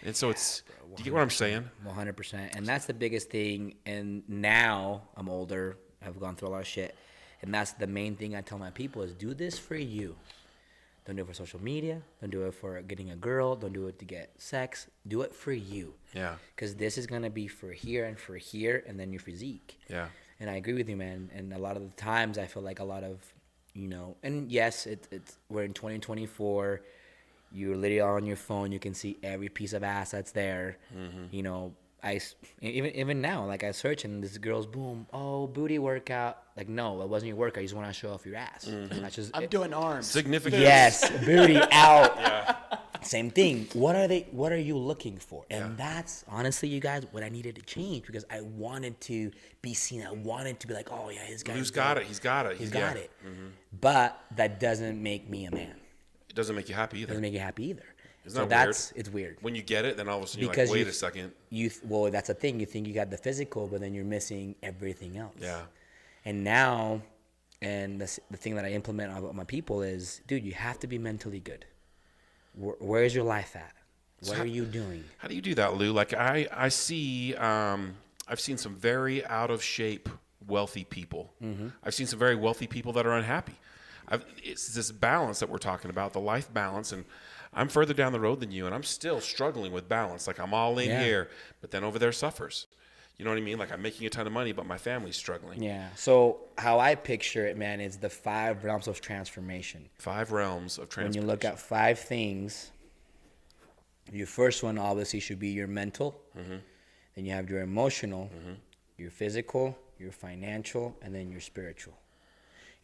And so it's, do you get what I'm saying? 100%. And that's the biggest thing. And now I'm older. I've gone through a lot of shit. And that's the main thing I tell my people is do this for you. Don't do it for social media. Don't do it for getting a girl. Don't do it to get sex. Do it for you. Yeah. Because this is going to be for here, and then your physique. Yeah. And I agree with you, man. And a lot of the times I feel like a lot of, you know, and yes, it's we're in 2024. You're literally on your phone. You can see every piece of ass that's there. Mm-hmm. You know, even now, like I search and this girl's boom, oh, booty workout. Like, no, it wasn't your workout. You just want to show off your ass. Mm-hmm. I'm doing arms. Significant. Yes, booty out. Yeah. Same thing. What are you looking for? And that's honestly, you guys, what I needed to change because I wanted to be seen. I wanted to be like, oh yeah, his guy. He's got it. He's got it. He's got it. Mm-hmm. But that doesn't make me a man. It doesn't make you happy either. Doesn't make you happy either. Isn't that weird? It's weird. When you get it, then all of a sudden you're like, wait a second. Well, that's the thing. You think you got the physical, but then you're missing everything else. Yeah. And now, and the thing that I implement on my people is, dude, you have to be mentally good. Where is your life at? What are you doing? How do you do that, Lou? Like I see, I've seen some very out of shape wealthy people. Mm-hmm. I've seen some very wealthy people that are unhappy. It's this balance that we're talking about, the life balance, and I'm further down the road than you, and I'm still struggling with balance. Like I'm all in here, but then over there suffers. You know what I mean? Like I'm making a ton of money, but my family's struggling. Yeah. So how I picture it, man, is the 5 realms of transformation. 5 realms of transformation. When you look at 5 things, your first one obviously should be your mental. Mm-hmm. Then you have your emotional, your physical, your financial, and then your spiritual.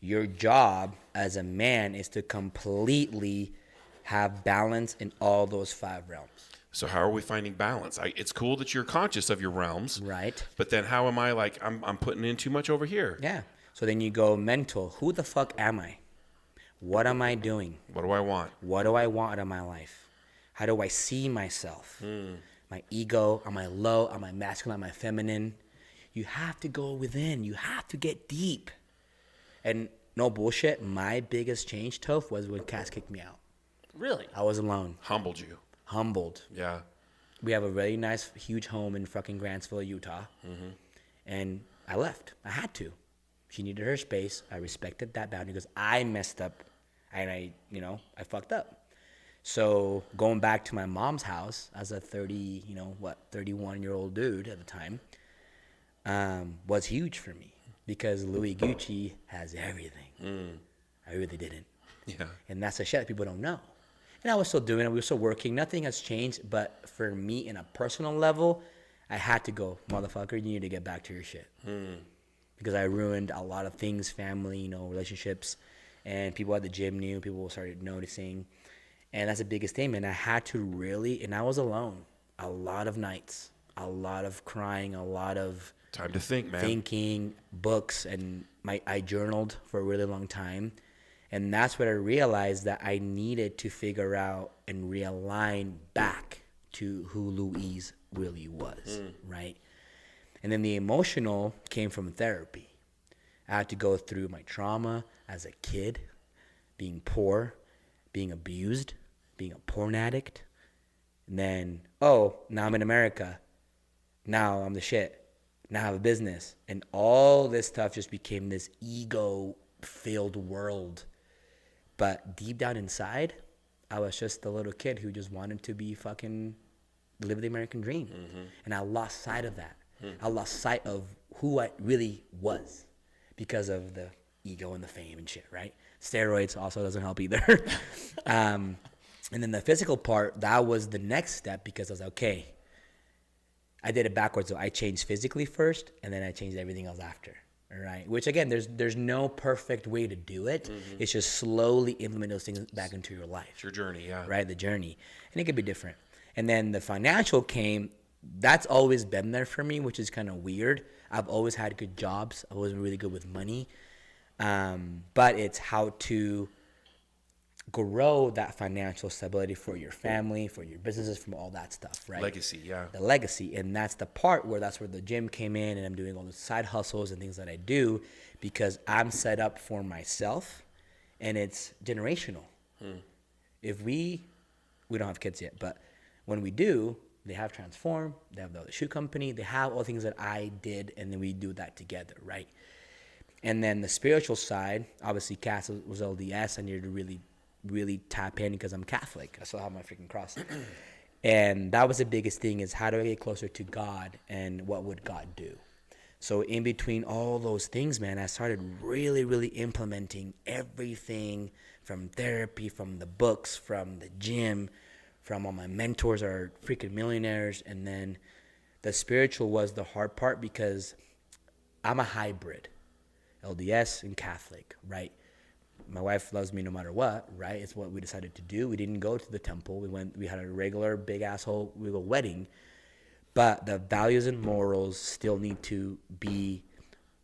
Your job as a man is to completely have balance in all those 5 realms. So how are we finding balance? It's cool that you're conscious of your realms. Right. But then how am I like, I'm putting in too much over here. Yeah. So then you go mental. Who the fuck am I? What am I doing? What do I want? What do I want out of my life? How do I see myself? My ego, am I low? Am I masculine? Am I feminine? You have to go within. You have to get deep. And no bullshit, my biggest change, Toph, was when Cass kicked me out. Really? I was alone. Humbled you. Humbled. Yeah. We have a really nice, huge home in fucking Grantsville, Utah. Mm-hmm. And I left. I had to. She needed her space. I respected that boundary because I messed up. And I fucked up. So going back to my mom's house as a 31-year-old dude at the time, was huge for me because Louis Gucci has everything. I really didn't. Yeah. And that's the shit that people don't know. And I was still doing it. We were still working. Nothing has changed. But for me, in a personal level, I had to go, motherfucker, you need to get back to your shit. Because I ruined a lot of things, family, relationships. And people at the gym knew. People started noticing. And that's the biggest thing, man. I had to really, and I was alone. A lot of nights. A lot of crying. A lot of time to think, man. Thinking, books. And I journaled for a really long time. And that's what I realized that I needed to figure out and realign back to who Louise really was, right? And then the emotional came from therapy. I had to go through my trauma as a kid, being poor, being abused, being a porn addict. And then, now I'm in America. Now I'm the shit. Now I have a business. And all this stuff just became this ego-filled world. But deep down inside, I was just a little kid who just wanted to be fucking live the American dream. And I lost sight of that. I lost sight of who I really was because of the ego and the fame and shit, right? Steroids also doesn't help either. And then the physical part, that was the next step because I was like, okay, I did it backwards. So I changed physically first, and then I changed everything else after. All right. Which again, there's no perfect way to do it. It's just slowly implement those things back into your life. It's your journey, yeah. Right, the journey. And it could be different. And then the financial came, that's always been there for me, which is kind of weird. I've always had good jobs. I've always been really good with money. But it's how to grow that financial stability for your family, for your businesses, from all that stuff, right? Legacy, yeah. The legacy. And that's the part where that's where the gym came in, and I'm doing all the side hustles and things that I do because I'm set up for myself, and it's generational. If we don't have kids yet, but when we do, they have Transform, they have the other shoe company, they have all the things that I did, and then we do that together, right? And then the spiritual side, obviously Cass was LDS. I needed to really tap in because I'm Catholic. I still have my freaking cross. And that was the biggest thing, is how do I get closer to God, and what would God do? So in between all those things, man, I started really implementing everything from therapy, from the books, from the gym, from all my mentors are freaking millionaires. And then the spiritual was the hard part because I'm a hybrid, LDS and Catholic, right? My wife loves me no matter what, right? It's what we decided to do. We didn't go to the temple. We had a regular big asshole wedding, but the values and morals still need to be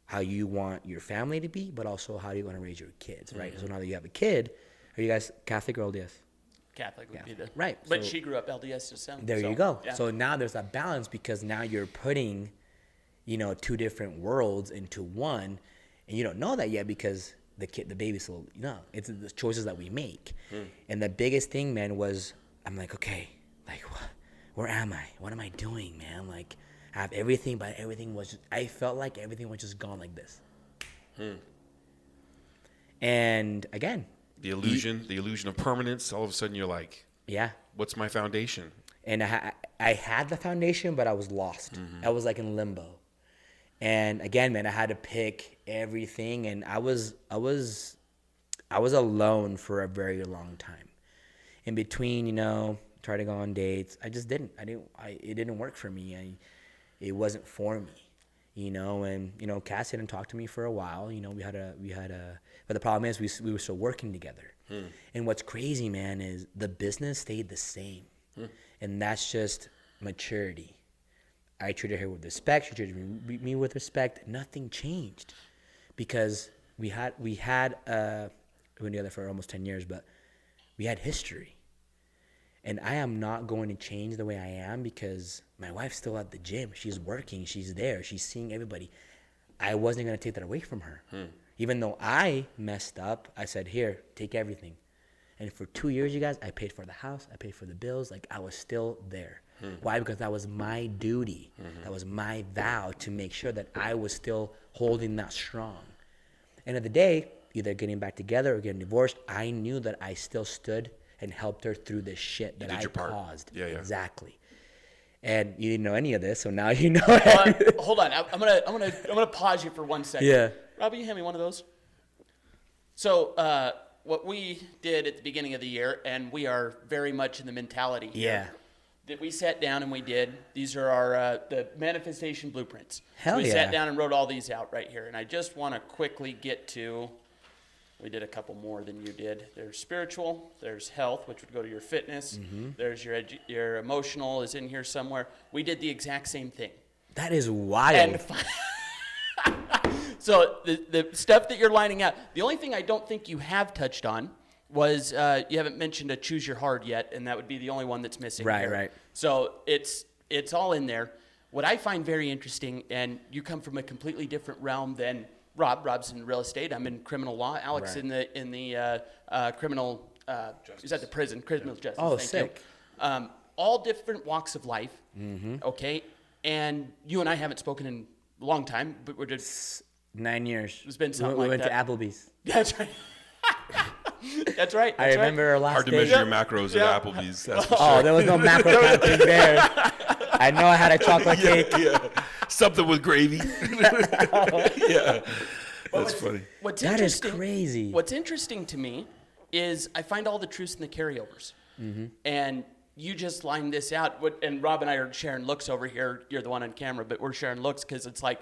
how you want your family to be, but also how you want to raise your kids, right? So now that you have a kid, are you guys Catholic or LDS? Catholic would be the right. But So she grew up LDS to some. there you go. Yeah. So now there's that balance because now you're putting, two different worlds into one, and you don't know that yet because the baby's still, it's the choices that we make. And the biggest thing, man, was I'm like, okay, like where am I? What am I doing, man? Like I have everything, but I felt like everything was just gone like this. And again, The illusion of permanence. All of a sudden, you're like, yeah, what's my foundation? And I had the foundation, but I was lost. I was like in limbo. And again, man, I had to pick everything, and I was alone for a very long time. In between, try to go on dates. I just didn't. It didn't work for me. It wasn't for me, And Cass didn't talk to me for a while. We had a. But the problem is we were still working together. And what's crazy, man, is the business stayed the same, and that's just maturity. I treated her with respect. She treated me with respect. Nothing changed because we had we've been together for almost 10 years, but we had history. And I am not going to change the way I am because my wife's still at the gym. She's working. She's there. She's seeing everybody. I wasn't going to take that away from her. Even though I messed up, I said, here, take everything. And for 2 years, you guys, I paid for the house. I paid for the bills. Like, I was still there. Why? Because that was my duty. That was my vow to make sure that I was still holding that strong. End of the day, either getting back together or getting divorced, I knew that I still stood and helped her through this shit that I caused. Yeah. Exactly. And you didn't know any of this, so now you know. Hold on, I'm gonna pause you for 1 second. Yeah. Robbie, you hand me one of those. So what we did at the beginning of the year, and we are very much in the mentality here, that we sat down and we did. These are our the manifestation blueprints. Hell so we yeah. sat down and wrote all these out right here, and I just want to quickly get to. We did a couple more than you did. There's spiritual, there's health, which would go to your fitness. There's your emotional is in here somewhere. We did the exact same thing. That is wild. And so the stuff that you're lining out, the only thing I don't think you have touched on was you haven't mentioned a choose your hard yet, and that would be the only one that's missing. Right. So it's all in there. What I find very interesting, and you come from a completely different realm than Rob. Rob's in real estate. I'm in criminal law. Alex in the criminal. Is at the prison criminal justice. Oh, Thank sick. You. All different walks of life. Okay, and you and I haven't spoken in a long time, but we're just 9 years. It's been something we like went that. to Applebee's. That's right. That's right. I remember our last Hard to day. measure your macros at Applebee's. That's for Oh, sure. there was no macro counting there. I know I had a chocolate cake. Yeah. Something with gravy. Yeah. That's funny. What's That is interesting, crazy. What's interesting to me is I find all the truths in the carryovers. And you just lined this out. And Rob and I are sharing looks over here. You're the one on camera, but we're sharing looks because it's like,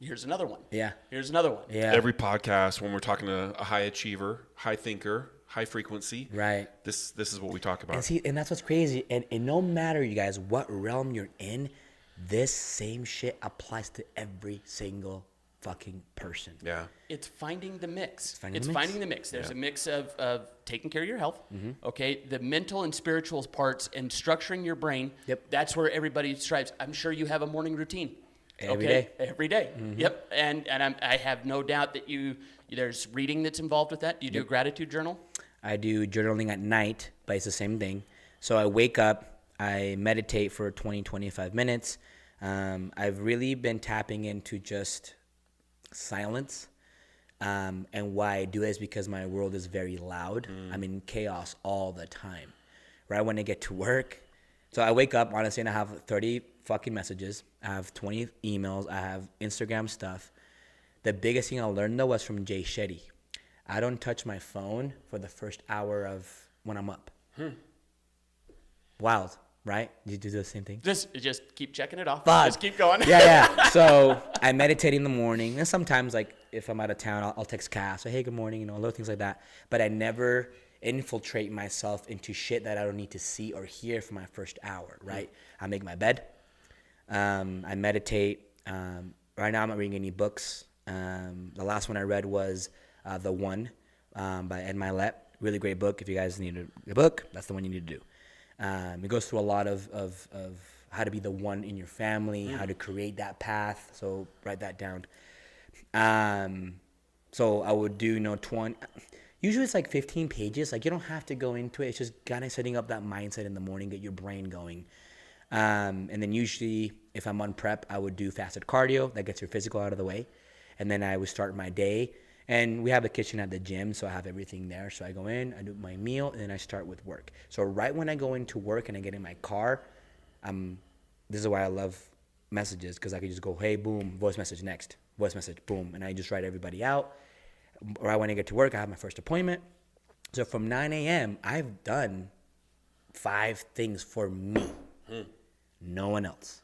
here's another one. Yeah. Here's another one. Yeah. Every podcast, when we're talking to a high achiever, high thinker, high frequency, Right. This is what we talk about. And that's what's crazy. And no matter, you guys, what realm you're in, this same shit applies to every single fucking person. Yeah. It's finding the mix. Finding the mix. There's a mix of taking care of your health, okay, the mental and spiritual parts, and structuring your brain. Yep. That's where everybody strives. I'm sure you have a morning routine. Every day. Every day. Yep. And I have no doubt that there's reading that's involved with that. Do you do a gratitude journal? I do journaling at night, but it's the same thing. So I wake up, I meditate for 20, 25 minutes. I've really been tapping into just silence. And why I do it is because my world is very loud. I'm in chaos all the time. Right when I get to work. So I wake up, honestly, and I have 30 fucking messages. I have 20 emails. I have Instagram stuff. The biggest thing I learned, though, was from Jay Shetty. I don't touch my phone for the first hour of when I'm up. Wild, right? Did you do the same thing? Just keep checking it off. Fuck. Just keep going. Yeah. So I meditate in the morning, and sometimes, like, if I'm out of town, I'll text Cass, say, hey, good morning, little things like that. But I never infiltrate myself into shit that I don't need to see or hear for my first hour, right? I make my bed. I meditate. Right now, I'm not reading any books. The last one I read was The One by Ed Milet. Really great book. If you guys need a book, that's the one you need to do. It goes through a lot of how to be the one in your family, how to create that path. So write that down. So I would do, 20. Usually it's like 15 pages. Like, you don't have to go into it. It's just kind of setting up that mindset in the morning, get your brain going. And then usually if I'm on prep, I would do fasted cardio. That gets your physical out of the way. And then I would start my day. And we have a kitchen at the gym, so I have everything there. So I go in, I do my meal, and then I start with work. So right when I go into work and I get in my car, this is why I love messages, because I could just go, hey, boom, voice message next, voice message, boom, and I just write everybody out. Right when I get to work, I have my first appointment. So from 9 a.m., I've done 5 things for me, no one else.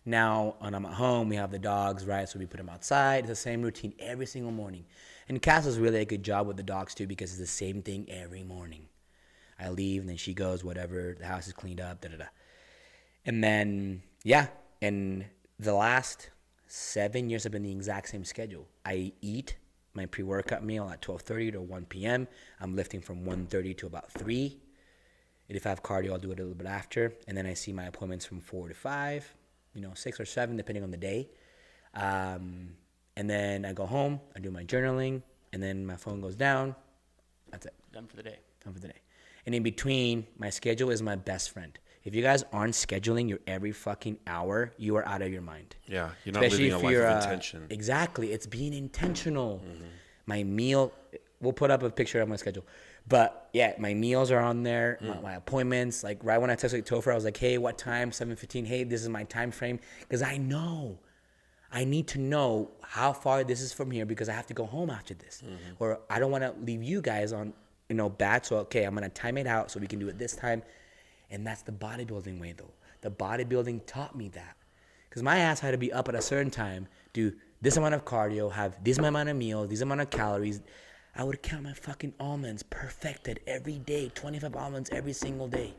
Now, when I'm at home, we have the dogs, right? So we put them outside. It's the same routine every single morning. And Cass does really a good job with the dogs, too, because it's the same thing every morning. I leave, and then she goes, whatever. The house is cleaned up, da-da-da. And then, and the last 7 years have been the exact same schedule. I eat my pre-workout meal at 12:30 to 1 p.m. I'm lifting from 1:30 to about 3. And if I have cardio, I'll do it a little bit after. And then I see my appointments from 4 to 5. 6 or 7, depending on the day. And then I go home, I do my journaling, and then my phone goes down. That's it. Done for the day. And in between, my schedule is my best friend. If you guys aren't scheduling your every fucking hour, you are out of your mind. Yeah, you're not living a life of intention. Exactly. It's being intentional. My meal, we'll put up a picture of my schedule. But yeah, my meals are on there, my appointments. Like right when I texted Topher, I was like, hey, what time? 7:15. Hey, this is my time frame. Because I need to know how far this is from here, because I have to go home after this. Or I don't want to leave you guys on, bad. So, okay, I'm going to time it out so we can do it this time. And that's the bodybuilding way, though. The bodybuilding taught me that. Because my ass had to be up at a certain time, do this amount of cardio, have this amount of meals, this amount of calories. I would count my fucking almonds perfected every day, 25 almonds every single day,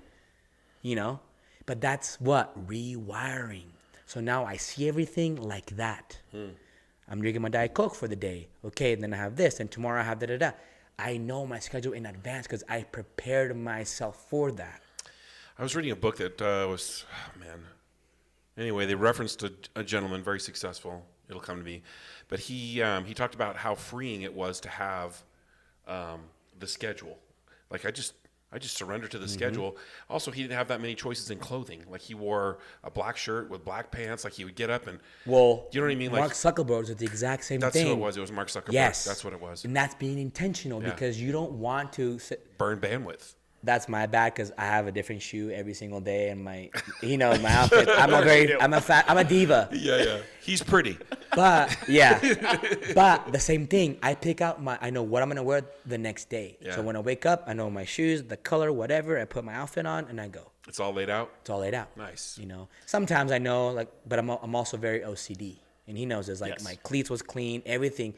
But that's what? Rewiring. So now I see everything like that. I'm drinking my Diet Coke for the day. Okay, then I have this, and tomorrow I have da-da-da. I know my schedule in advance because I prepared myself for that. I was reading a book that Anyway, they referenced a gentleman, very successful. It'll come to me. But he talked about how freeing it was to have the schedule. Like, I just surrendered to the schedule. Also, he didn't have that many choices in clothing. Like, he wore a black shirt with black pants. Like, he would get up and, you know what I mean? Mark Like, Zuckerberg was the exact same that's thing. who it was. It was Mark Zuckerberg. Yes. That's what it was. And that's being intentional because you don't want to Burn bandwidth. That's my bad because I have a different shoe every single day, and he knows my outfit. I'm a diva. Yeah. He's pretty. But the same thing. I pick out I know what I'm gonna wear the next day. Yeah. So when I wake up, I know my shoes, the color, whatever. I put my outfit on and I go. It's all laid out. It's all laid out. Nice. You know, sometimes I know but I'm also very OCD, and he knows this. Like, my cleats was clean, everything,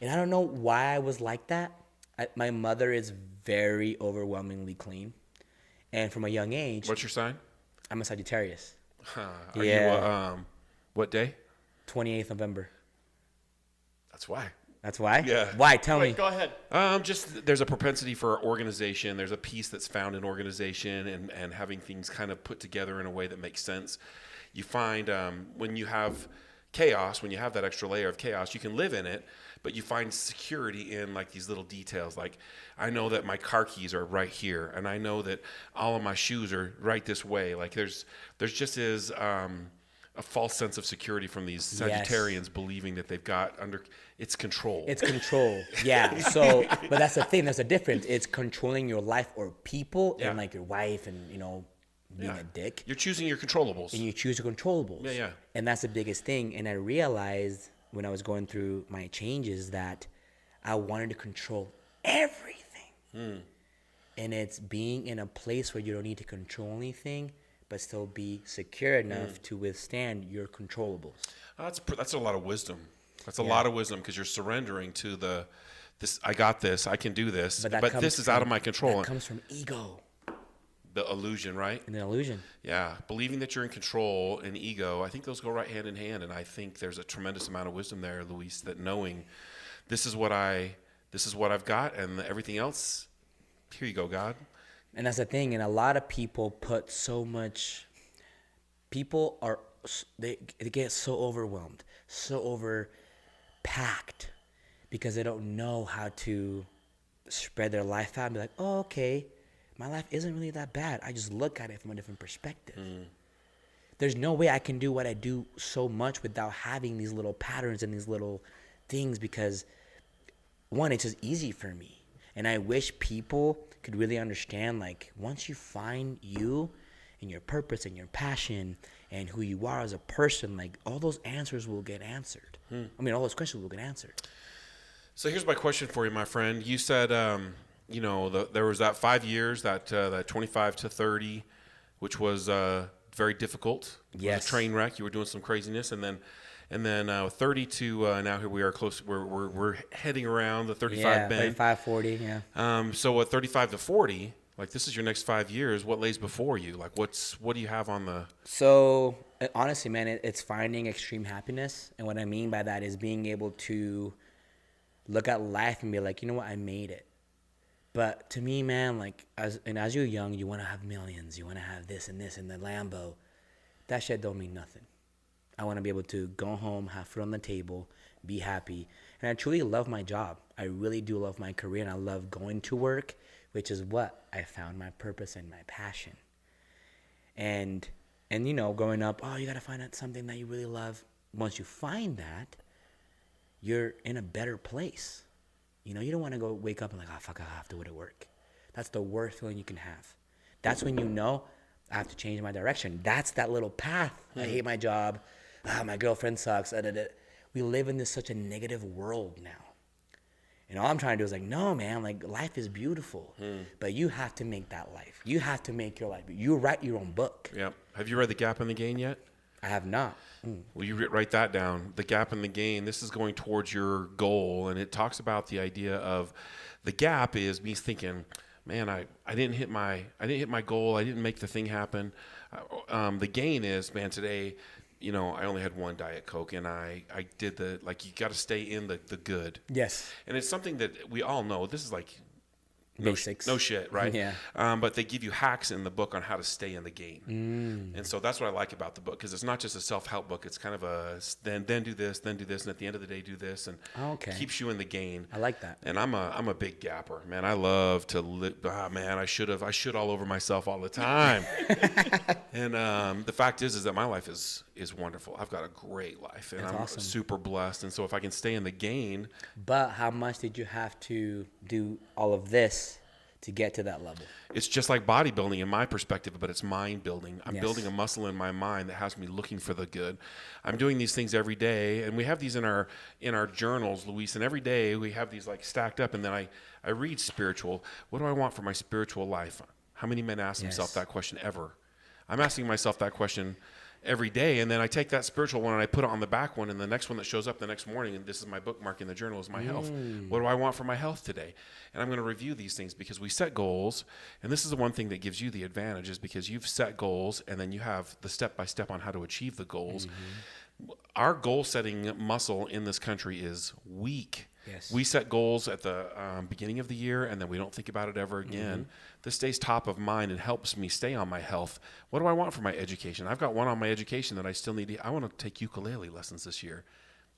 and I don't know why I was like that. My mother is very overwhelmingly clean, and from a young age. What's your sign? I'm a Sagittarius. Are you what day? 28th November. That's why. That's why? Yeah. Why? Tell me. Go ahead. Just there's a propensity for organization. There's a peace that's found in organization and having things kind of put together in a way that makes sense. You find when you have chaos, when you have that extra layer of chaos, you can live in it, but you find security in like these little details. Like, I know that my car keys are right here, and I know that all of my shoes are right this way. Like, there's just is a false sense of security from these Sagittarians believing that they've got it's control. It's control. Yeah. So, but that's the thing. There's a difference. It's controlling your life or people and like your wife and, being a dick. You're choosing your controllables. And you choose your controllables. Yeah. And that's the biggest thing. And I realized when I was going through my changes that I wanted to control everything. And it's being in a place where you don't need to control anything, but still be secure enough to withstand your controllables. That's a lot of wisdom. That's a lot of wisdom because you're surrendering to this. I got this. I can do this. But this is out of my control. That comes from ego. The illusion, right? And the illusion. Yeah, believing that you're in control and ego. I think those go right hand in hand, and I think there's a tremendous amount of wisdom there, Luis. That knowing this is what I've got, and everything else. Here you go, God. And that's the thing. And a lot of people put so much. People they get so overwhelmed, so overpacked, because they don't know how to spread their life out and be like, oh, okay, my life isn't really that bad. I just look at it from a different perspective. There's no way I can do what I do so much without having these little patterns and these little things because, one, it's just easy for me. And I wish people could really understand, like, once you find you and your purpose and your passion and who you are as a person, like, all those answers will get answered. I mean, all those questions will get answered. So here's my question for you, my friend. You said, there was that 5 years, that 25 to 30, which was very difficult. It was a train wreck. You were doing some craziness, and then 30 to now here we are close. We're heading around the 35 bend. 35, 40, yeah. So at 35 to 40, like, this is your next 5 years. What lays before you? Like, what do you have on the? So honestly, man, it's finding extreme happiness, and what I mean by that is being able to look at life and be like, you know what, I made it. But to me, man, like, as you're young, you want to have millions. You want to have this and this and the Lambo. That shit don't mean nothing. I want to be able to go home, have food on the table, be happy. And I truly love my job. I really do love my career, and I love going to work, which is what I found my purpose and my passion. And growing up, you got to find out something that you really love. Once you find that, you're in a better place. You don't want to go wake up and like, fuck, I have to go to work. That's the worst feeling you can have. That's when I have to change my direction. That's that little path. I hate my job. My girlfriend sucks. We live in such a negative world now. And all I'm trying to do is like, no, man, like, life is beautiful. But you have to make that life. You have to make your life. You write your own book. Yeah. Have you read The Gap in the Gain yet? I have not. Well, you write that down. The gap in the gain. This is going towards your goal, and it talks about the idea of the gap is me thinking, man, I didn't hit my goal. I didn't make the thing happen. The gain is, man, today, I only had one Diet Coke, and I did you got to stay in the good. Yes. And it's something that we all know. This is like, basics. No shit, right? Yeah. But they give you hacks in the book on how to stay in the game. And so that's what I like about the book, because it's not just a self-help book. It's kind of a then do this, and at the end of the day do this, and keeps you in the game. I like that. And I'm a big gapper, man. I love to live. Man, I should all over myself all the time. And the fact is that my life is wonderful. I've got a great life, and I'm awesome. super blessed. And so if I can stay in the game. But how much did you have to do all of this to get to that level? It's just like bodybuilding in my perspective, but it's mind building. I'm Yes. building a muscle in my mind that has me looking for the good. I'm doing these things every day, and we have these in our journals, Luis, and every day we have these like stacked up, and then I read spiritual. What do I want for my spiritual life? How many men ask themselves that question ever? I'm asking myself that question every day, and then I take that spiritual one and I put it on the back one, and the next one that shows up the next morning, and this is my bookmark in the journal, is my health. What do I want for my health today? And I'm going to review these things, because we set goals, and this is the one thing that gives you the advantage, is because you've set goals, and then you have the step-by-step on how to achieve the goals. Our goal-setting muscle in this country is weak. Yes. We set goals at the beginning of the year, and then we don't think about it ever again. This stays top of mind and helps me stay on my health. What do I want for my education? I've got one on my education that I still need. I want to take ukulele lessons this year.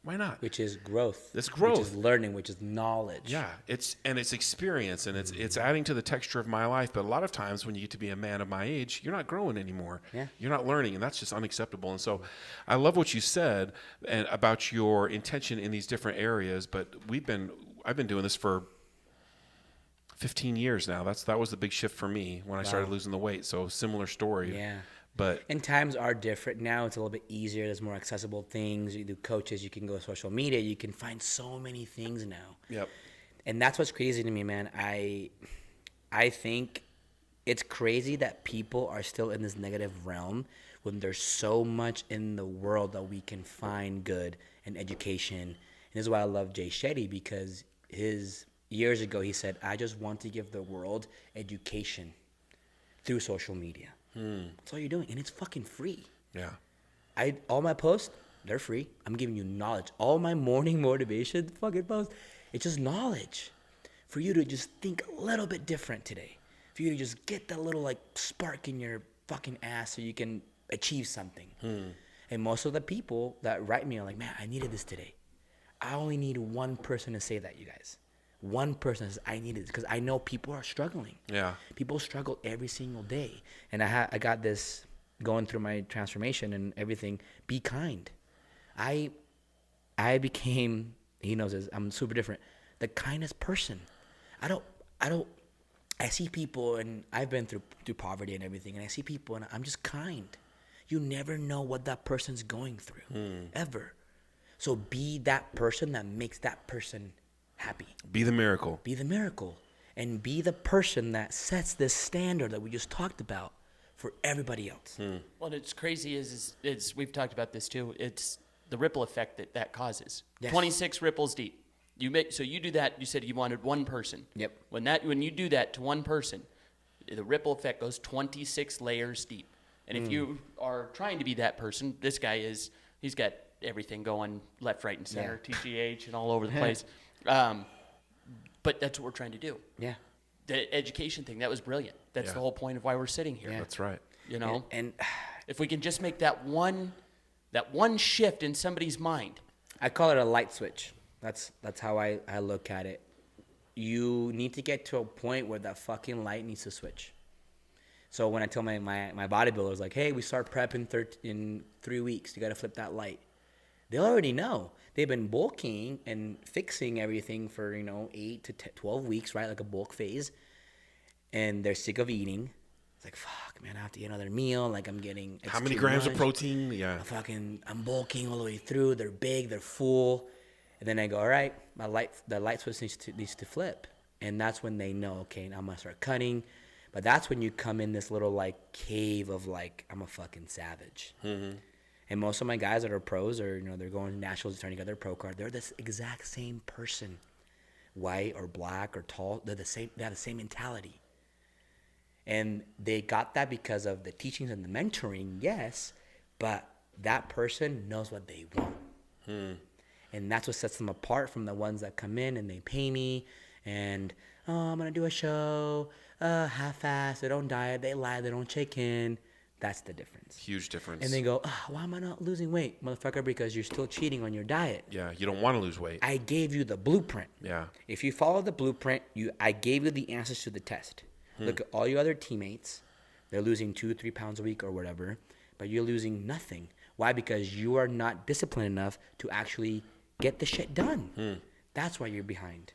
Why not? Which is growth. It's growth. Which is learning, which is knowledge. Yeah, it's experience, and it's adding to the texture of my life. But a lot of times when you get to be a man of my age, you're not growing anymore. Yeah. You're not learning, and that's just unacceptable. And so I love what you said and about your intention in these different areas. But I've been doing this for 15 years now. That was the big shift for me when I started losing the weight. So similar story. Yeah. But And times are different now. It's a little bit easier. There's more accessible things. You do coaches. You can go to social media. You can find so many things now. Yep. And that's what's crazy to me, man. I think it's crazy that people are still in this negative realm when there's so much in the world that we can find good and education. And this is why I love Jay Shetty, because years ago he said, I just want to give the world education through social media. That's all you're doing, and it's fucking free. Yeah. All my posts, they're free. I'm giving you knowledge. All my morning motivation fucking posts, it's just knowledge for you to just think a little bit different today. For you to just get that little like spark in your fucking ass so you can achieve something. And most of the people that write me are like, man, I needed this today. I only need one person to say that, you guys. One person says, I need it, because I know people are struggling. Yeah. People struggle every single day. And I got this going through my transformation and everything. Be kind. I became, he knows this, I'm super different, the kindest person. I see people, and I've been through poverty and everything, and I see people and I'm just kind. You never know what that person's going through, ever. So be that person that makes that person happy. Be the miracle. Be the miracle. And be the person that sets this standard that we just talked about for everybody else. Well, it's crazy is we've talked about this too. It's the ripple effect that causes. Yes. 26 ripples deep. So you do that. You said you wanted one person. Yep. When you do that to one person, the ripple effect goes 26 layers deep. And if you are trying to be that person, this guy he's got everything going left, right, and center, TGH, and all over the place. But that's what we're trying to do. Yeah. The education thing, that was brilliant. That's the whole point of why we're sitting here. Yeah. That's right. You know, And if we can just make that one shift in somebody's mind. I call it a light switch. That's how I look at it. You need to get to a point where that fucking light needs to switch. So when I tell my bodybuilders, like, hey, we start prep in 3 weeks, you got to flip that light. They already know. They've been bulking and fixing everything for, 8 to 12 weeks, right? Like a bulk phase. And they're sick of eating. It's like, fuck, man, I have to eat another meal. Like, I'm getting... How many grams of protein? Yeah. I'm bulking all the way through. They're big. They're full. And then I go, all right, the light switch needs to flip. And that's when they know, okay, now I'm going to start cutting. But that's when you come in this little, like, cave of, like, I'm a fucking savage. Mm-hmm. And most of my guys that are pros or, they're going to nationals trying to get their pro card, they're this exact same person. White or black or tall, they're the same. They have the same mentality. And they got that because of the teachings and the mentoring, yes, but that person knows what they want. And that's what sets them apart from the ones that come in and they pay me and oh, I'm going to do a show, half-assed, they don't diet, they lie, they don't check in. That's the difference. Huge difference. And they go, why am I not losing weight, motherfucker? Because you're still cheating on your diet. Yeah, you don't want to lose weight. I gave you the blueprint. Yeah. If you follow the blueprint, I gave you the answers to the test. Look at all your other teammates. They're losing 2-3 pounds a week or whatever, but you're losing nothing. Why? Because you are not disciplined enough to actually get the shit done. That's why you're behind.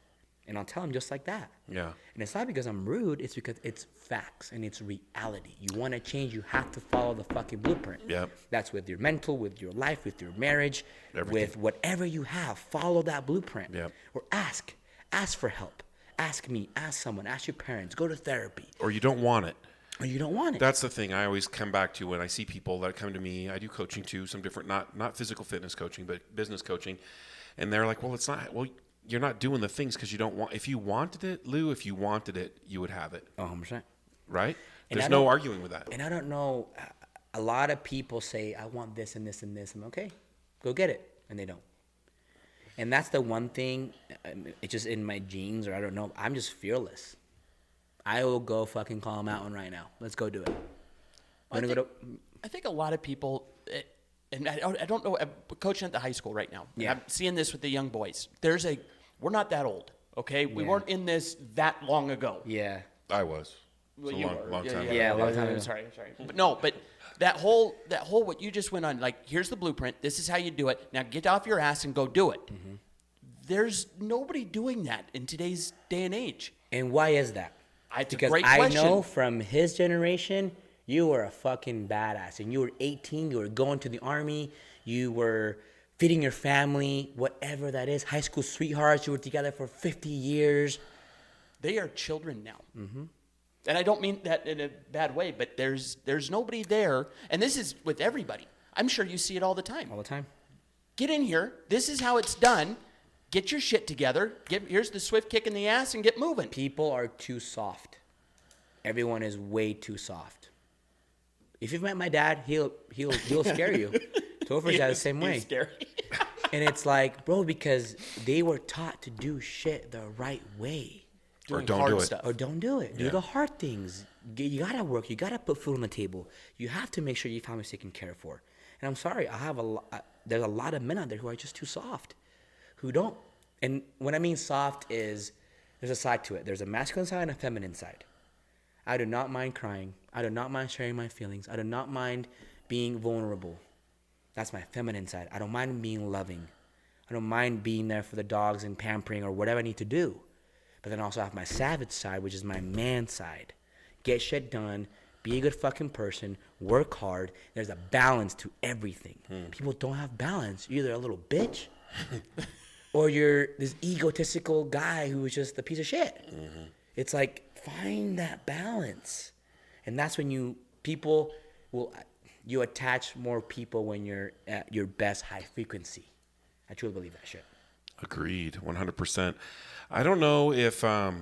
And I'll tell them just like that. Yeah. And it's not because I'm rude. It's because it's facts and it's reality. You want to change, you have to follow the fucking blueprint. Yep. That's with your mental, with your life, with your marriage, Everything. with whatever you have. Follow that blueprint. Yep. Or ask for help. Ask me, ask someone, ask your parents, go to therapy. Or you don't want it. Or you don't want it. That's the thing I always come back to when I see people that come to me. I do coaching too, some different, not physical fitness coaching, but business coaching. And they're like, well, it's not, well, you're not doing the things because you don't want, if you wanted it, Lou, if you wanted it, you would have it. 100%. Right? And There's no arguing with that. And I don't know, a lot of people say, I want this and this and this. I'm okay, go get it. And they don't. And that's the one thing, it's just in my genes, or I don't know, I'm just fearless. I will go fucking call a mountain right now. Let's go do it. I think a lot of people, and I don't know, I'm coaching at the high school right now. Yeah. I'm seeing this with the young boys. We're not that old, okay? We Yeah. weren't in this that long ago. Yeah. I was. Well, It's a you long, were. long time ago. Yeah, a long long time time ago. ago. Sorry. But no, but that whole what you just went on, like, here's the blueprint. This is how you do it. Now get off your ass and go do it. Mm-hmm. There's nobody doing that in today's day and age. And why is that? It's a Because great I question. know from his generation, you were a fucking badass. And you were 18, you were going to the army, you were feeding your family, whatever that is. High school sweethearts, you were together for 50 years. They are children now. Mm-hmm. And I don't mean that in a bad way, but there's nobody there. And this is with everybody. I'm sure you see it all the time. All the time. Get in here. This is how it's done. Get your shit together. Here's the swift kick in the ass and get moving. People are too soft. Everyone is way too soft. If you've met my dad, he'll scare you. Topher's the same way. He's scary. And it's like, bro, because they were taught to do shit the right way. Or Doing don't hard do it. stuff. Or don't do it. Do Yeah. the hard things. You gotta work. You gotta put food on the table. You have to make sure your family's taken care for. And I'm sorry, there's a lot of men out there who are just too soft, who don't. And what I mean soft is there's a side to it. There's a masculine side and a feminine side. I do not mind crying. I do not mind sharing my feelings. I do not mind being vulnerable. That's my feminine side. I don't mind being loving. I don't mind being there for the dogs and pampering or whatever I need to do. But then I also have my savage side, which is my man side. Get shit done, be a good fucking person, work hard. There's a balance to everything. People don't have balance. You're either a little bitch or you're this egotistical guy who is just a piece of shit. Mm-hmm. It's like, find that balance. And that's when you attach more people when you're at your best high frequency. I truly believe that shit. Agreed, 100%. I don't know if I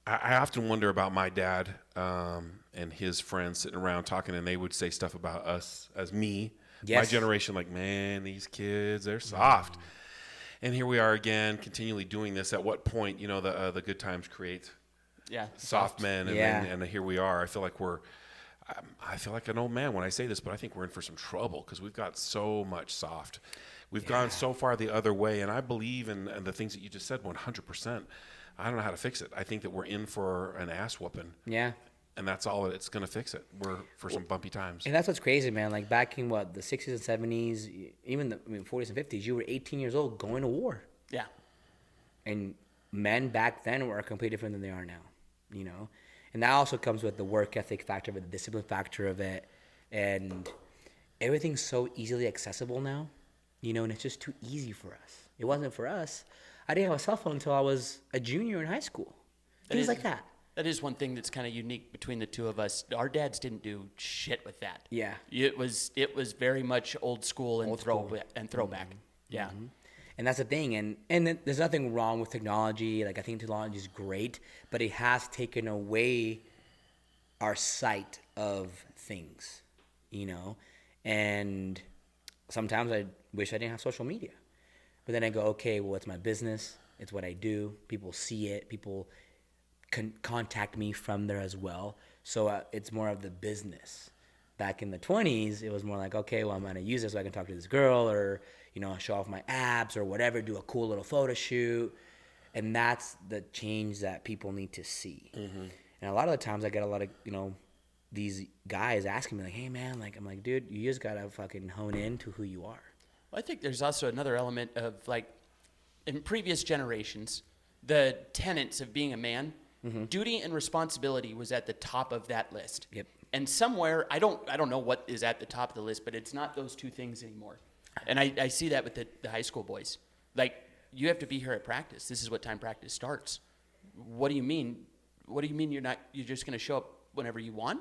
often wonder about my dad and his friends sitting around talking, and they would say stuff about us as me, Yes. my generation, like, man, these kids, they're soft. And here we are again, continually doing this. At what point, the good times create soft men, and Yeah. and here we are. I feel like an old man when I say this, but I think we're in for some trouble because we've got so much soft. We've gone so far the other way, and I believe in the things that you just said 100%. I don't know how to fix it. I think that we're in for an ass whooping. Yeah. And that's all it's going to fix it. We're for some bumpy times. And that's what's crazy, man. Like back in the 60s and 70s, even the 40s and 50s, you were 18 years old going to war. Yeah. And men back then were completely different than they are now, And that also comes with the work ethic factor of it, the discipline factor of it. And everything's so easily accessible now, and it's just too easy for us. It wasn't for us. I didn't have a cell phone until I was a junior in high school. Things like that. That is one thing that's kind of unique between the two of us. Our dads didn't do shit with that. Yeah. It was very much old school and throwback. Mm-hmm. Yeah. Mm-hmm. And that's the thing. And there's nothing wrong with technology. Like, I think technology is great, but it has taken away our sight of things, And sometimes I wish I didn't have social media. But then I go, okay, well, it's my business. It's what I do. People see it. People contact me from there as well. So it's more of the business. Back in the 20s, it was more like, okay, well, I'm going to use this so I can talk to this girl, or, show off my abs or whatever, do a cool little photo shoot. And that's the change that people need to see. Mm-hmm. And a lot of the times I get a lot of, these guys asking me like, hey man, like, I'm like, dude, you just got to fucking hone in to who you are. Well, I think there's also another element of like, in previous generations, the tenets of being a man, duty and responsibility was at the top of that list. Yep. And somewhere, I don't know what is at the top of the list, but it's not those two things anymore. And I see that with the high school boys. Like, you have to be here at practice. This is what time practice starts. What do you mean? What do you mean you're just going to show up whenever you want?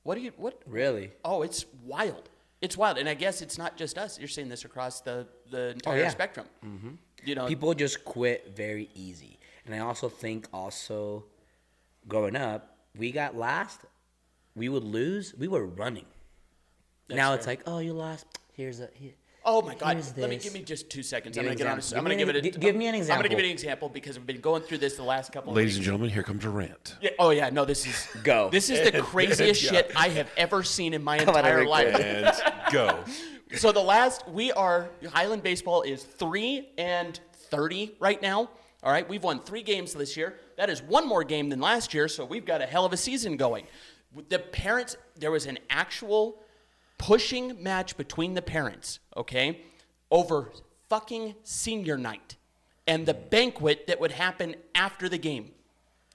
What? Really? Oh, it's wild. It's wild. And I guess it's not just us. You're seeing this across the entire spectrum. Mm-hmm. People just quit very easy. And I also think growing up, we got last. We would lose. We were running. Now fair. It's like, oh, you lost. Here. Oh my God! Give me just 2 seconds. I'm gonna get honest. I'm gonna give me an example. I'm gonna give you an example because I've been going through this the last couple of Ladies weeks. and gentlemen, here comes a rant. Yeah, oh yeah, no, this is go. This is the craziest shit I have ever seen in my entire life. And go. So Highland baseball is 3-30 right now. All right, we've won 3 games this year. That is one more game than last year, so we've got a hell of a season going. The parents, there was an actual pushing match between the parents, okay, over fucking senior night and the banquet that would happen after the game.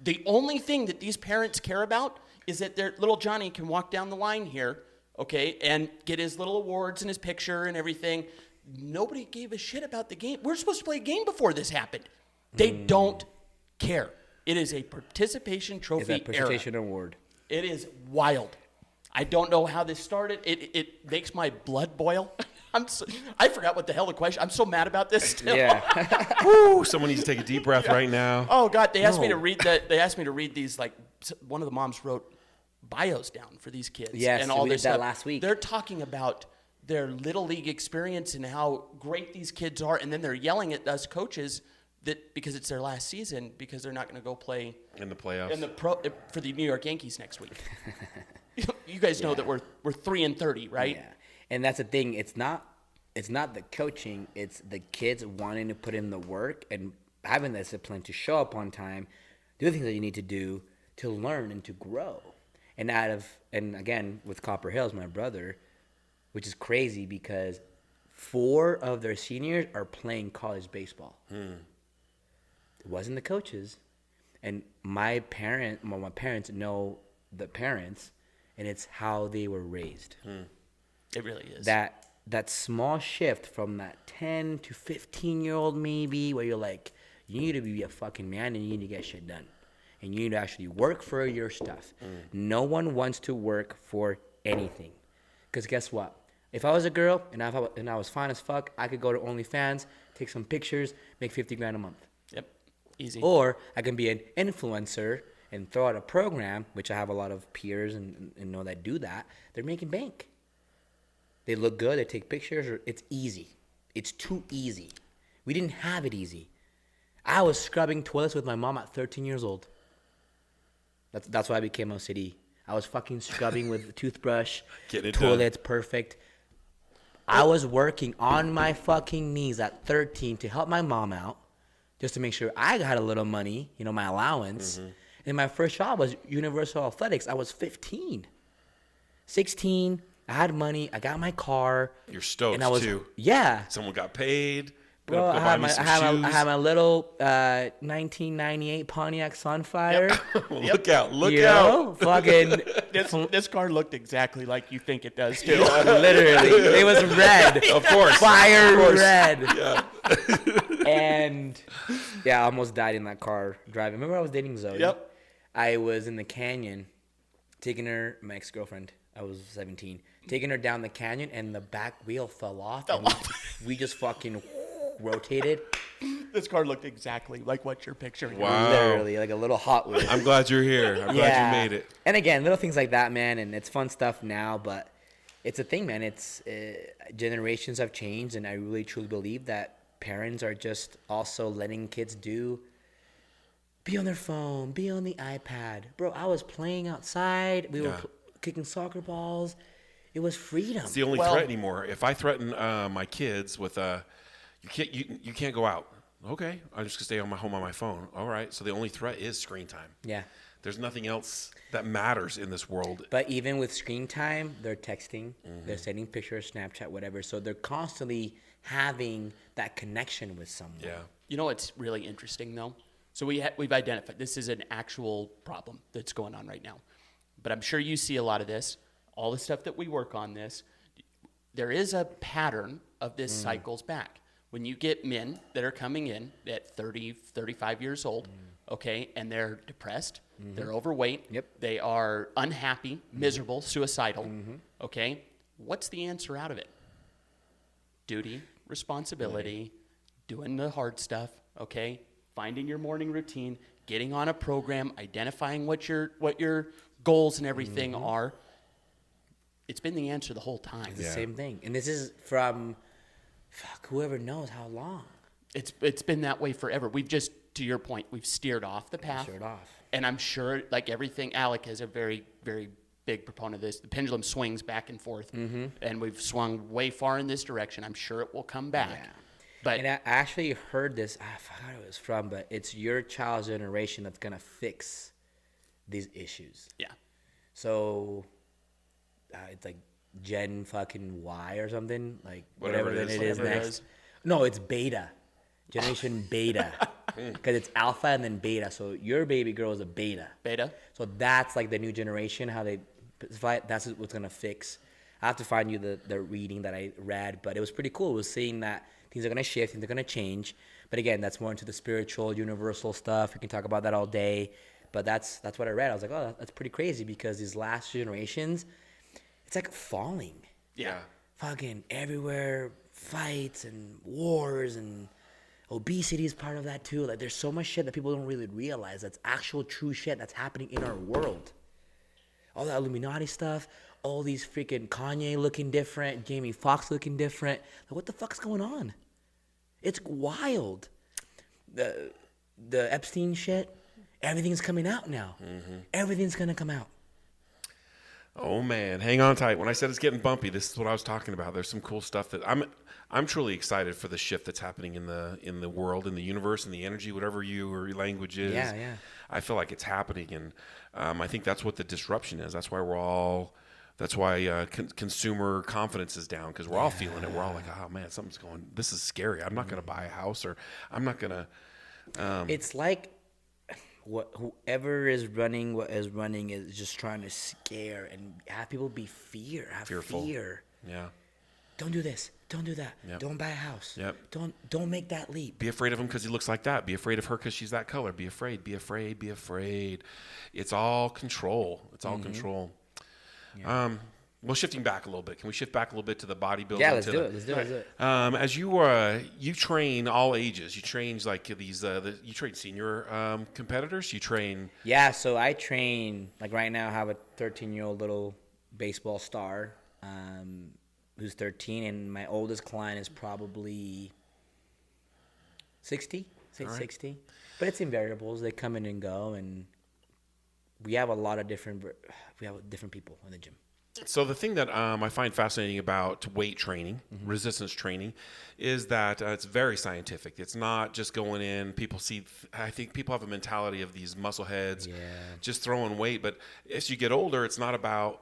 The only thing that these parents care about is that their little Johnny can walk down the line here, okay, and get his little awards and his picture and everything. Nobody gave a shit about the game. We're supposed to play a game before this happened. They don't care. It is a participation trophy era. It's a participation award. It is wild. I don't know how this started. It makes my blood boil. I forgot what the hell the question. I'm so mad about this still. Yeah. Woo, someone needs to take a deep breath right now. Oh God, they asked me to read They asked me to read these. Like, one of the moms wrote bios down for these kids. Yes, and all we this did that stuff. last week. They're talking about their little league experience and how great these kids are, and then they're yelling at us coaches that because it's their last season because they're not going to go play in the playoffs for the New York Yankees next week. You guys know that we're 3-30, right? Yeah, and that's the thing. It's not the coaching. It's the kids wanting to put in the work and having the discipline to show up on time, do the things that you need to do to learn and to grow. And again, with Copper Hills, my brother, which is crazy because 4 of their seniors are playing college baseball. It wasn't the coaches, and my parents know the parents. And it's how they were raised. It really is. That small shift from that 10 to 15-year-old maybe, where you're like, you need to be a fucking man and you need to get shit done. And you need to actually work for your stuff. No one wants to work for anything. Because guess what? If I was a girl and I was fine as fuck, I could go to OnlyFans, take some pictures, make $50,000 a month. Yep, easy. Or I can be an influencer and throw out a program, which I have a lot of peers and know that do that. They're making bank. They look good. They take pictures. It's easy. It's too easy. We didn't have it easy. I was scrubbing toilets with my mom at 13 years old. That's why I became OCD. I was fucking scrubbing with a toothbrush, toilets, perfect. I was working on my fucking knees at 13 to help my mom out, just to make sure I got a little money, my allowance. And my first job was Universal Athletics. I was 15. 16, I had money. I got my car. You're stoked, too. Yeah. Someone got paid. Bro, I had my little 1998 Pontiac Sunfire. Yep. Look out. Fucking. This car looked exactly like you think it does, too. Literally. It was red. Of course. Fire red. Yeah. And, I almost died in that car driving. Remember I was dating Zoe? Yep. I was in the canyon taking her, my ex-girlfriend, I was 17, taking her down the canyon, and the back wheel fell off. We just fucking rotated. This car looked exactly like what you're picturing. Wow. Literally, like a little Hot Wheel. I'm glad you're here. I'm glad you made it. And again, little things like that, man, and it's fun stuff now, but it's a thing, man. It's generations have changed, and I really, truly believe that parents are just also letting kids do be on their phone, be on the iPad. Bro, I was playing outside. We were kicking soccer balls. It was freedom. It's the only threat anymore. If I threaten my kids with you can't go out. Okay, I'm just gonna stay home on my phone. All right. So the only threat is screen time. Yeah. There's nothing else that matters in this world. But even with screen time, they're texting, they're sending pictures, Snapchat, whatever. So they're constantly having that connection with someone. Yeah. You know what's really interesting, though? So we've identified this is an actual problem that's going on right now. But I'm sure you see a lot of this, all the stuff that we work on this. There is a pattern of this cycles back. When you get men that are coming in at 30, 35 years old, okay, and they're depressed, they're overweight, they are unhappy, miserable, suicidal, okay, what's the answer out of it? Duty, responsibility, doing the hard stuff, okay, finding your morning routine, getting on a program, identifying what your goals and everything are. It's been the answer the whole time. It's the same thing. And this is from whoever knows how long. It's been that way forever. We've just, to your point, we've steered off the path. And I'm sure, like everything, Alec is a very, very big proponent of this. The pendulum swings back and forth, and we've swung way far in this direction. I'm sure it will come back. Yeah. But and I actually heard this, I forgot who it was from, but it's your child's generation that's going to fix these issues. Yeah. So it's like Gen fucking Y or something, like Whatever whatever it it is is. next. No, it's Beta. Generation Beta. Because it's Alpha and then Beta. So your baby girl is a Beta. Beta. So that's like the new generation, how they fight. That's what's going to fix. I have to find you the reading that I read, but it was pretty cool. It was saying that things are going to shift, things are going to change. But again, that's more into the spiritual, universal stuff. We can talk about that all day. But that's what I read. I was like, oh, that's pretty crazy because these last generations, it's like falling. Yeah. Fucking everywhere, fights and wars and obesity is part of that too. Like there's so much shit that people don't really realize that's actual true shit that's happening in our world. All that Illuminati stuff, all these freaking Kanye looking different, Jamie Foxx looking different. Like what the fuck's going on? It's wild. The Epstein shit, everything's coming out now. Everything's gonna come out. Oh man, hang on tight. When I said it's getting bumpy, this is what I was talking about. There's some cool stuff that I'm truly excited for the shift that's happening in the world, in the universe, in the energy, whatever your language is. Yeah. I feel like it's happening, and I think that's what the disruption is. That's why consumer confidence is down, because we're all feeling it. We're all like, oh man, something's going. This is scary. I'm not going to buy a house, or I'm not going to. It's like whoever is running is just trying to scare and have people be Fearful. fear. Yeah. Don't do this. Don't do that. Yep. Don't buy a house. Yep. Don't make that leap. Be afraid of him because he looks like that. Be afraid of her because she's that color. Be afraid. Be afraid. Be afraid. It's all control. It's all control. Yeah. Well, shifting back a little bit. Can we shift back a little bit to the bodybuilding? Yeah, let's do it. As you train all ages, you train like these. You train senior competitors. You train. Yeah, so I train like right now. I have a 13-year-old little baseball star who's 13, and my oldest client is probably 60. Say 60, but it's in variables. They come in and go, and we have a lot of different people in the gym. So the thing that I find fascinating about weight training, resistance training, is that it's very scientific. It's not just going in. I think people have a mentality of these muscle heads, just throwing weight. But as you get older, it's not about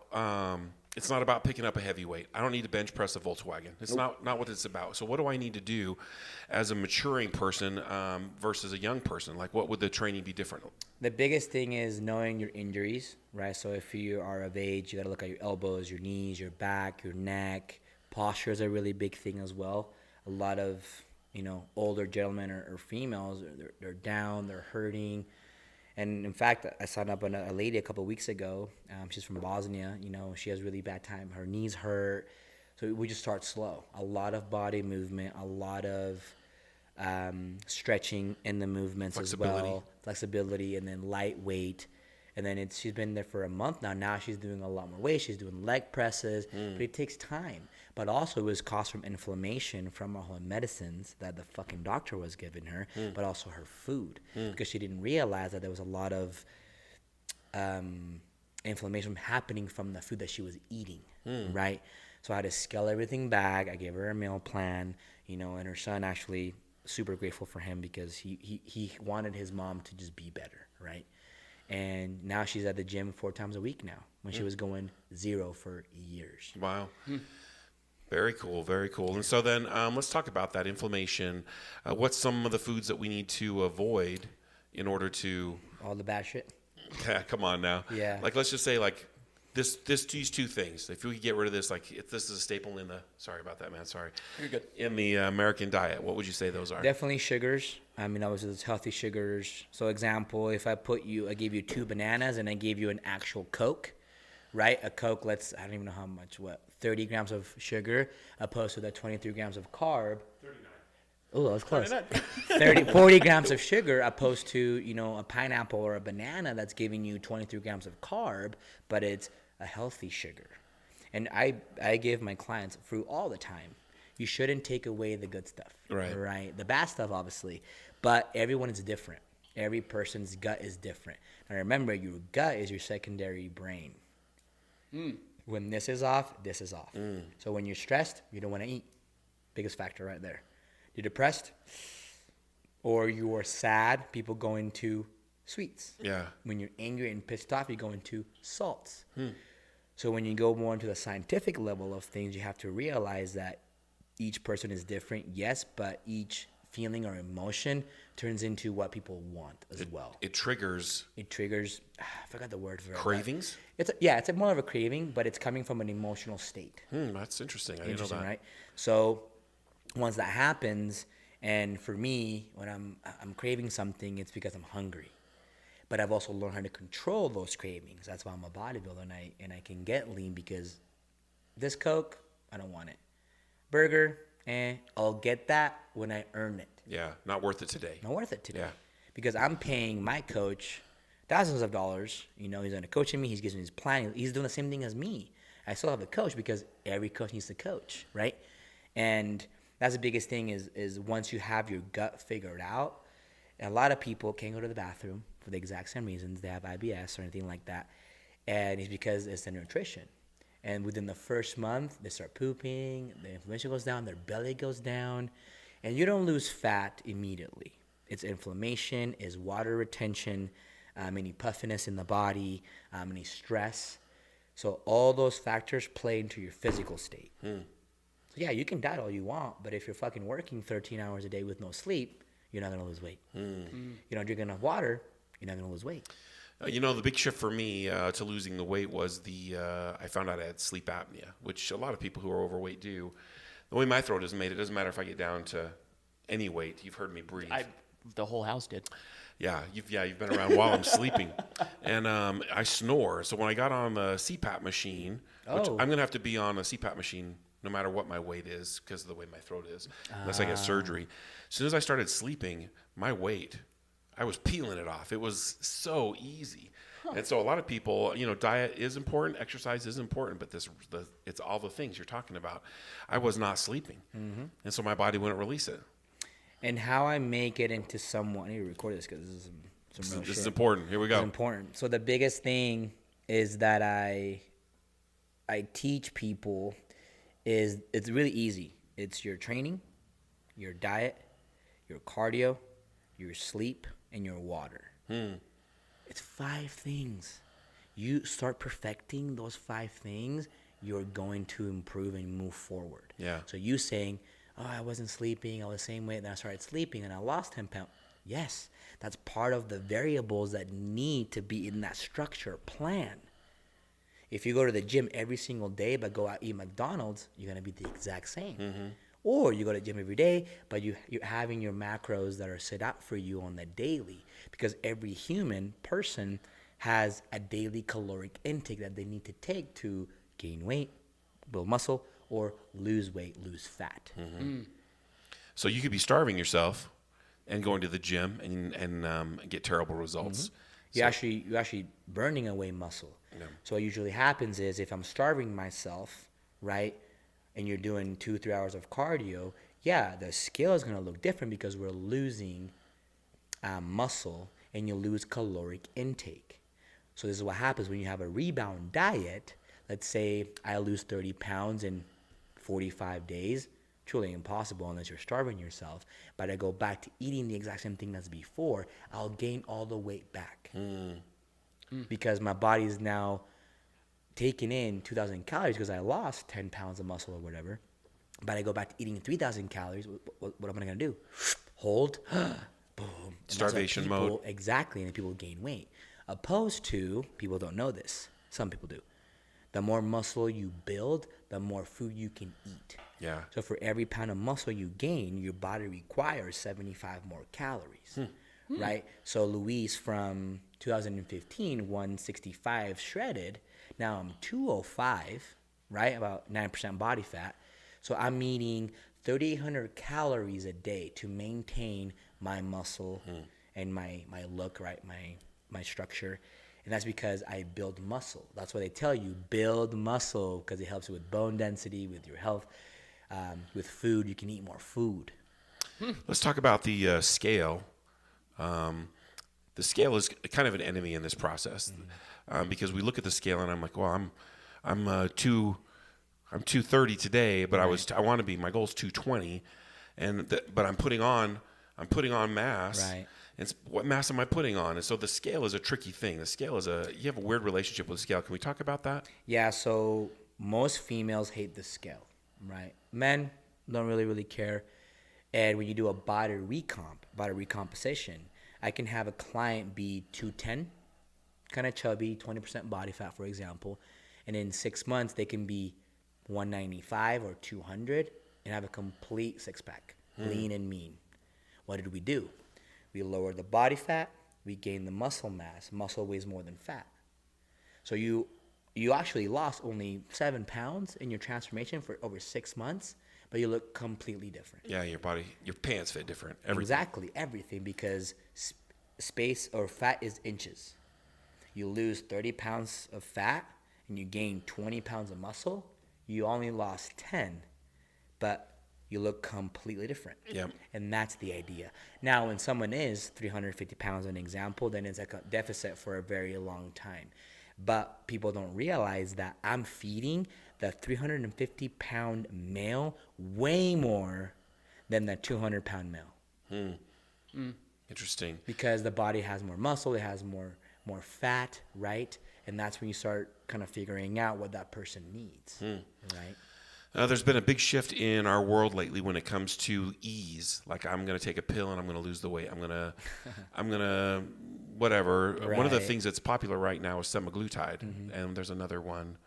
picking up a heavy weight. I don't need to bench press a Volkswagen. It's not what it's about. So what do I need to do as a maturing person versus a young person? Like, what would the training be different? The biggest thing is knowing your injuries, right? So if you are of age, you got to look at your elbows, your knees, your back, your neck. Posture is a really big thing as well. A lot of, older gentlemen or females, they're down, they're hurting. And in fact, I signed up on a lady a couple of weeks ago. She's from Bosnia. She has really bad time. Her knees hurt. So we just start slow. A lot of body movement, a lot of stretching in the movements as well. Flexibility, and then lightweight. And then she's been there for a month now. Now she's doing a lot more weight. She's doing leg presses, but it takes time. But also it was caused from inflammation from all her medicines that the fucking doctor was giving her, but also her food, because she didn't realize that there was a lot of inflammation happening from the food that she was eating, right? So I had to scale everything back. I gave her a meal plan, you know, and her son actually, super grateful for him, because he wanted his mom to just be better, right? And now she's at the gym 4 times a week now, when she was going 0 for years. Wow. Very cool, very cool. And so then let's talk about that inflammation. What's some of the foods that we need to avoid in order to... All the bad shit? Yeah, come on now. Yeah. Like, let's just say, like, these 2 things. If we could get rid of this, like, if this is a staple in the... Sorry about that, man. Sorry. You're good. In the American diet, what would you say those are? Definitely sugars. I mean, obviously, it's healthy sugars. So, example, if I gave you 2 bananas and I gave you an actual Coke, right? A Coke, I don't even know how much, 30 grams of sugar, opposed to the 23 grams of carb. 39. Oh, that was close. 40 grams of sugar, opposed to, you know, a pineapple or a banana that's giving you 23 grams of carb, but it's a healthy sugar. And I give my clients fruit all the time. You shouldn't take away the good stuff, right? The bad stuff, obviously, but everyone is different. Every person's gut is different. Now remember, your gut is your secondary brain. When this is off, this is off. So when you're stressed, you don't want to eat. Biggest factor right there. You're depressed or you're sad, people go into sweets. Yeah. When you're angry and pissed off, you go into salts. So when you go more into the scientific level of things, you have to realize that each person is different, yes, but each feeling or emotion turns into what people want as well. It triggers... I forgot the word for it. Cravings? It's more of a craving, but it's coming from an emotional state. That's interesting. I didn't know that. Right? So once that happens, and for me, when I'm craving something, it's because I'm hungry. But I've also learned how to control those cravings. That's why I'm a bodybuilder, and I can get lean, because this Coke, I don't want it. Burger, I'll get that when I earn it. Yeah, not worth it today. Not worth it today. Yeah. Because I'm paying my coach thousands of dollars. You know, he's going to coach me. He's giving me his plan. He's doing the same thing as me. I still have a coach, because every coach needs to coach, right? And that's the biggest thing is once you have your gut figured out, a lot of people can't go to the bathroom for the exact same reasons. They have IBS or anything like that. And it's because it's the nutrition. And within the first month, they start pooping, the inflammation goes down, their belly goes down, and you don't lose fat immediately. It's inflammation, it's water retention, any puffiness in the body, any stress. So all those factors play into your physical state. So yeah, you can diet all you want, but if you're fucking working 13 hours a day with no sleep, you're not gonna lose weight. You don't drink enough water, you're not gonna lose weight. You know, the big shift for me to losing the weight was I found out I had sleep apnea, which a lot of people who are overweight do. The way my throat is made, it doesn't matter if I get down to any weight. You've heard me breathe. The whole house did. Yeah, you've been around while I'm sleeping. And I snore. So when I got on the CPAP machine, which I'm going to have to be on a CPAP machine no matter what my weight is because of the way my throat is, unless I get surgery. As soon as I started sleeping, my weight, I was peeling it off. It was so easy. And so a lot of people, you know, diet is important, exercise is important, but it's all the things you're talking about. I was not sleeping. And so my body wouldn't release it. And how I make it into someone, I need to record this because this is some real shit. This is important. Here we go. It's important. So the biggest thing is that I teach people is it's really easy. It's your training, your diet, your cardio, your sleep, and your water. It's 5 things. You start perfecting those 5 things, you're going to improve and move forward. Yeah. So you saying, oh, I wasn't sleeping, I was the same weight, then I started sleeping and I lost 10 pounds. Yes, that's part of the variables that need to be in that structure plan. If you go to the gym every single day but go out eat McDonald's, you're going to be the exact same. Or you go to the gym every day, but you're having your macros that are set out for you on the daily. Because every human person has a daily caloric intake that they need to take to gain weight, build muscle, or lose weight, lose fat. So you could be starving yourself and going to the gym and get terrible results. You're actually burning away muscle. Yeah. So what usually happens is if I'm starving myself, right, and you're doing 2-3 hours of cardio, yeah, the scale is going to look different because we're losing muscle, and you lose caloric intake. So this is what happens when you have a rebound diet. Let's say I lose 30 pounds in 45 days. Truly impossible unless you're starving yourself. But I go back to eating the exact same thing as before, I'll gain all the weight back. Because my body is now taking in 2,000 calories because I lost 10 pounds of muscle or whatever. But I go back to eating 3,000 calories. What am I going to do? Hold. Boom. Starvation mode. Exactly. And people gain weight. Opposed to, people don't know this. Some people do. The more muscle you build, the more food you can eat. Yeah. So for every pound of muscle you gain, your body requires 75 more calories. Right? So Luis from 2015, 165 shredded. Now I'm 205, right? About 9% body fat. So I'm eating 3,800 calories a day to maintain my muscle and my look, right? My structure. And that's because I build muscle. That's why they tell you, build muscle, because it helps you with bone density, with your health. With food, you can eat more food. Let's talk about the scale. The scale is kind of an enemy in this process because we look at the scale and I'm like, well, I'm 230 today, but right. I want to be, my goal is 220, but I'm putting on mass. Right. And what mass am I putting on? And so the scale is a tricky thing. The scale is you have a weird relationship with the scale. Can we talk about that? Yeah. So most females hate the scale, right? Men don't really care. And when you do a body recomposition, I can have a client be 210, kind of chubby, 20% body fat, for example. And in 6 months, they can be 195 or 200 and have a complete six-pack, lean and mean. What did we do? We lowered the body fat. We gained the muscle mass. Muscle weighs more than fat. So you actually lost only 7 pounds in your transformation for over 6 months, but you look completely different. Yeah, your pants fit different. Everything. Exactly, everything, because space or fat is inches. You lose 30 pounds of fat and you gain 20 pounds of muscle, you only lost 10, but you look completely different. Yep. And that's the idea. Now, when someone is 350 pounds, an example, then it's like a deficit for a very long time. But people don't realize that I'm feeding the 350-pound male way more than the 200-pound male. Interesting. Because the body has more muscle, it has more fat, right? And that's when you start kind of figuring out what that person needs, right? There's been a big shift in our world lately when it comes to ease. Like, I'm going to take a pill and I'm going to lose the weight. I'm going to whatever. Right. One of the things that's popular right now is semaglutide, and there's another one.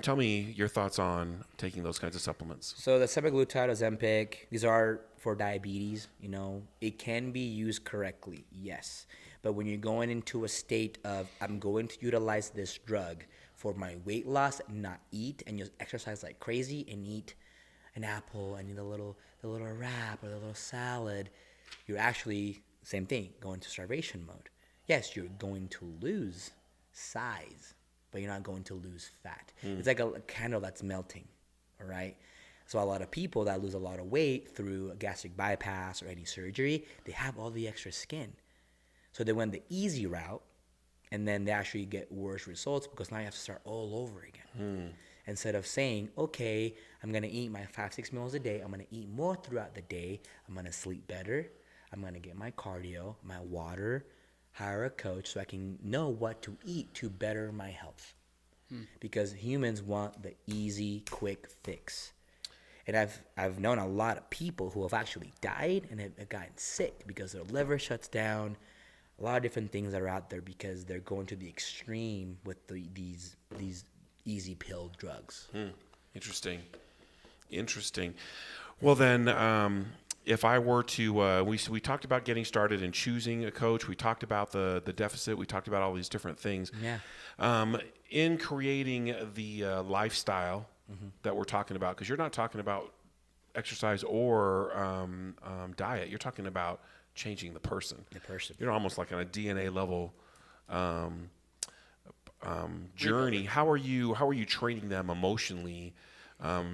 Tell me your thoughts on taking those kinds of supplements. So the semaglutide, Ozempic, these are for diabetes. You know, it can be used correctly, yes. But when you're going into a state of, I'm going to utilize this drug for my weight loss, not eat, and just exercise like crazy and eat an apple and eat the little wrap or the little salad, you're actually, same thing, going into starvation mode. Yes, you're going to lose size, but you're not going to lose fat. It's like a candle that's melting, all right? So a lot of people that lose a lot of weight through a gastric bypass or any surgery, they have all the extra skin. So they went the easy route, and then they actually get worse results because now you have to start all over again. Instead of saying, okay, I'm going to eat my 5-6 meals a day. I'm going to eat more throughout the day. I'm going to sleep better. I'm going to get my cardio, my water, hire a coach so I can know what to eat to better my health. Because humans want the easy, quick fix. And I've known a lot of people who have actually died and have gotten sick because their liver shuts down. A lot of different things that are out there because they're going to the extreme with these easy pill drugs. Interesting. Well, then, if I were to, we talked about getting started and choosing a coach. We talked about the deficit. We talked about all these different things. Yeah. In creating the lifestyle that we're talking about, because you're not talking about exercise or diet. You're talking about changing the person. The person. You're almost like on a DNA level journey, how are you training them emotionally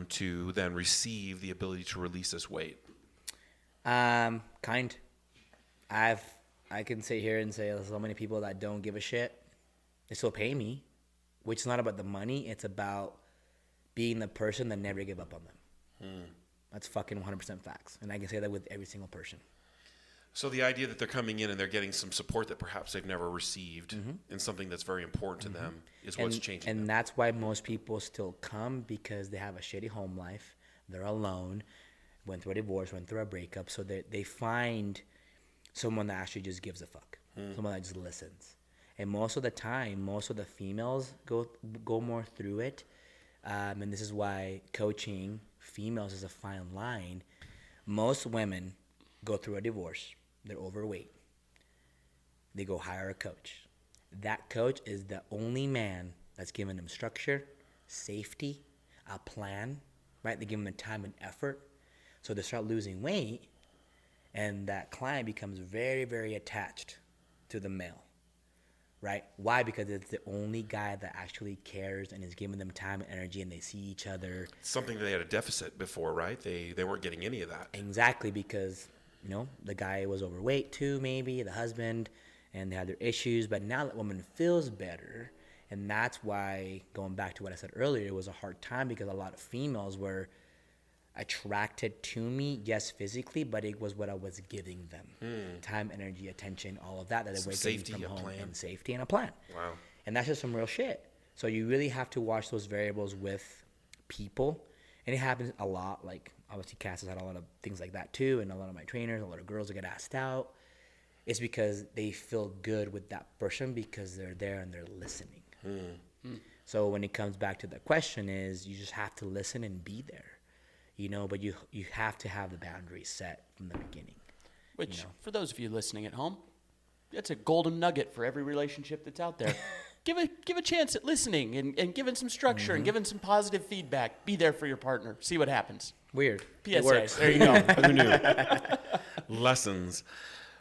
to then receive the ability to release this weight? Kind. I can sit here and say there's so many people that don't give a shit. They still pay me, which is not about the money. It's about being the person that never give up on them. That's fucking 100% facts. And I can say that with every single person. So the idea that they're coming in and they're getting some support that perhaps they've never received in something that's very important to them is what's changing them. And that's why most people still come, because they have a shitty home life. They're alone, went through a divorce, went through a breakup. So they find someone that actually just gives a fuck, someone that just listens. And most of the time, most of the females go more through it. And this is why coaching females is a fine line. Most women go through a divorce. They're overweight. They go hire a coach. That coach is the only man that's giving them structure, safety, a plan, right? They give them the time and effort. So they start losing weight, and that client becomes very, very attached to the male, right? Why? Because it's the only guy that actually cares and is giving them time and energy, and they see each other. Something that they had a deficit before, right? They weren't getting any of that. Exactly, because the guy was overweight too, maybe, the husband, and they had their issues. But now that woman feels better, and that's why, going back to what I said earlier, it was a hard time because a lot of females were attracted to me, yes, physically, but it was what I was giving them. Time, energy, attention, all of that they were getting from home, and safety and a plan. Wow. And that's just some real shit. So you really have to watch those variables with people. And it happens a lot. Like, obviously, Cass has had a lot of things like that too, and a lot of my trainers, a lot of girls that get asked out. It's because they feel good with that person because they're there and they're listening. So when it comes back to the question is, you just have to listen and be there, but you have to have the boundaries set from the beginning. Which, for those of you listening at home, that's a golden nugget for every relationship that's out there. Give a chance at listening and giving some structure and giving some positive feedback. Be there for your partner. See what happens. Weird. PSA. There you go. Who knew? Lessons.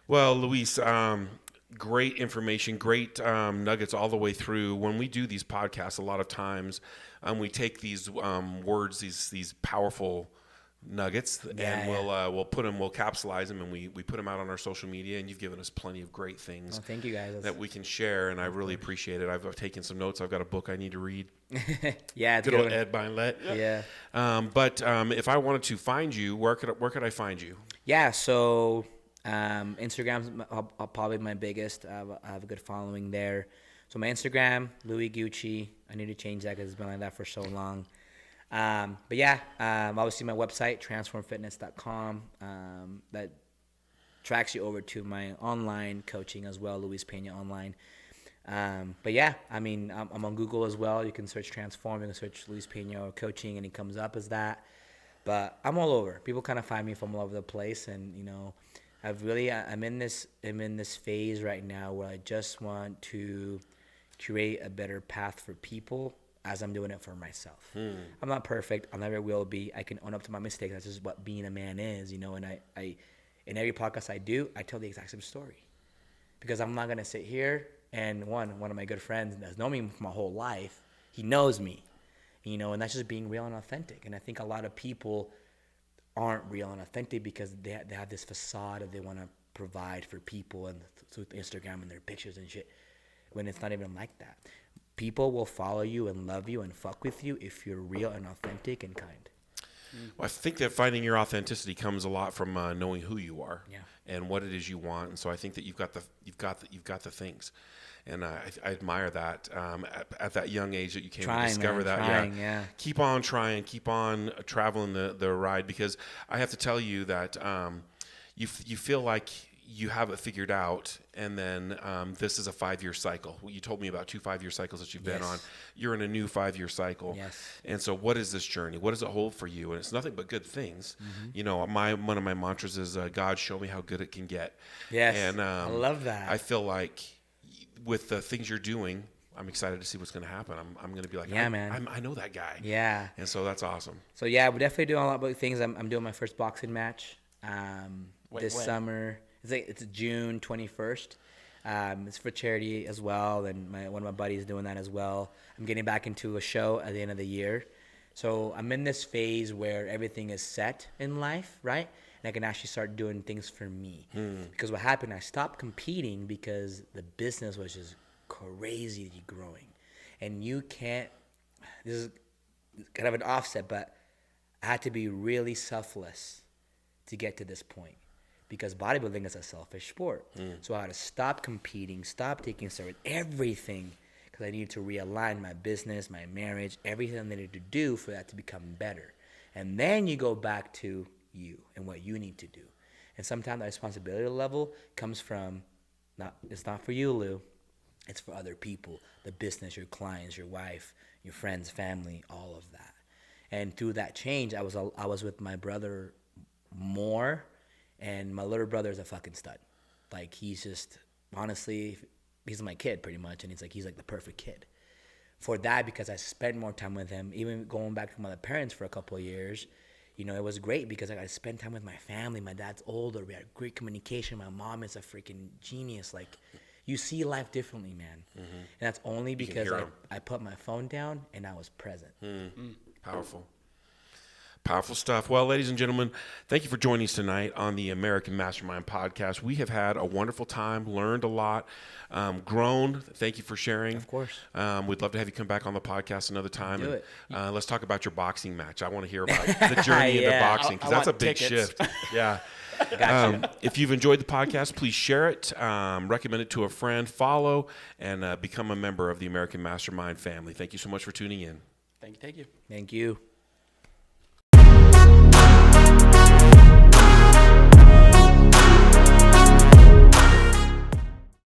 Well, Luis, great information, great nuggets all the way through. When we do these podcasts, a lot of times we take these words, these powerful nuggets, and we'll put them, we'll capsulize them, and we put them out on our social media. And you've given us plenty of great things. Well, thank you guys. That we can share, and I really appreciate it. I've taken some notes. I've got a book I need to read. Yeah, good old Ed Bynlet. Yeah. But if I wanted to find you, where could I find you? Yeah. So Instagram's probably my biggest. I have a good following there. So my Instagram, Louis Gucci. I need to change that because it's been like that for so long. But yeah, obviously my website, transformfitness.com, that tracks you over to my online coaching as well, Luis Pena Online. But yeah, I mean, I'm on Google as well. You can search Transform, you can search Luis Pena or coaching, and it comes up as that. But I'm all over. People kind of find me from all over the place, and I'm in this phase right now where I just want to create a better path for people as I'm doing it for myself. I'm not perfect. I never will be. I can own up to my mistakes. That's just what being a man is, and I in every podcast I do, I tell the exact same story. Because I'm not going to sit here and one of my good friends that's known me for my whole life, he knows me, and that's just being real and authentic. And I think a lot of people aren't real and authentic because they have this facade of they want to provide for people and through Instagram and their pictures and shit, when it's not even like that. People will follow you and love you and fuck with you if you're real and authentic and kind. Well, I think that finding your authenticity comes a lot from knowing who you are and what it is you want. And so I think that you've got the things, and I admire that at that young age that you came to discover that. Keep on trying, keep on traveling the ride, because I have to tell you that you feel like you have it figured out, and then this is a 5-year cycle. You told me about 2 5-year cycles that you've been on. You're in a new 5-year cycle. Yes. And so what is this journey? What does it hold for you? And it's nothing but good things. One of my mantras is, God, show me how good it can get. Yes, and I love that. I feel like with the things you're doing, I'm excited to see what's going to happen. I'm going to be like, man. I know that guy. Yeah. And so that's awesome. So yeah, we're definitely doing a lot of things. I'm doing my first boxing match this summer. It's June 21st. It's for charity as well, and one of my buddies is doing that as well. I'm getting back into a show at the end of the year. So I'm in this phase where everything is set in life, right? And I can actually start doing things for me. Because what happened, I stopped competing because the business was just crazy growing. And you can't, this is kind of an offset, but I had to be really selfless to get to this point. Because bodybuilding is a selfish sport. So I had to stop competing, stop taking service, everything, because I needed to realign my business, my marriage, everything I needed to do for that to become better. And then you go back to you and what you need to do. And sometimes the responsibility level comes from, it's not for you, Lou. It's for other people, the business, your clients, your wife, your friends, family, all of that. And through that change, I was with my brother more. And my little brother is a fucking stud. Like, he's just, honestly, he's my kid pretty much. And he's like the perfect kid. For that, because I spent more time with him, even going back to my parents for a couple of years, you know, it was great because I got to spend time with my family. My dad's older. We had great communication. My mom is a freaking genius. Like, you see life differently, man. And that's only because I put my phone down and I was present. Powerful. Powerful stuff. Well, ladies and gentlemen, thank you for joining us tonight on the American Mastermind Podcast. We have had a wonderful time, learned a lot, grown. Thank you for sharing. Of course. We'd love to have you come back on the podcast another time. Do it. Let's talk about your boxing match. I want to hear about the journey into boxing, because that's a big tickets. shift. Yeah. Gotcha. If you've enjoyed the podcast, please share it, recommend it to a friend, follow, and become a member of the American Mastermind family. Thank you so much for tuning in. Thank you. Thank you.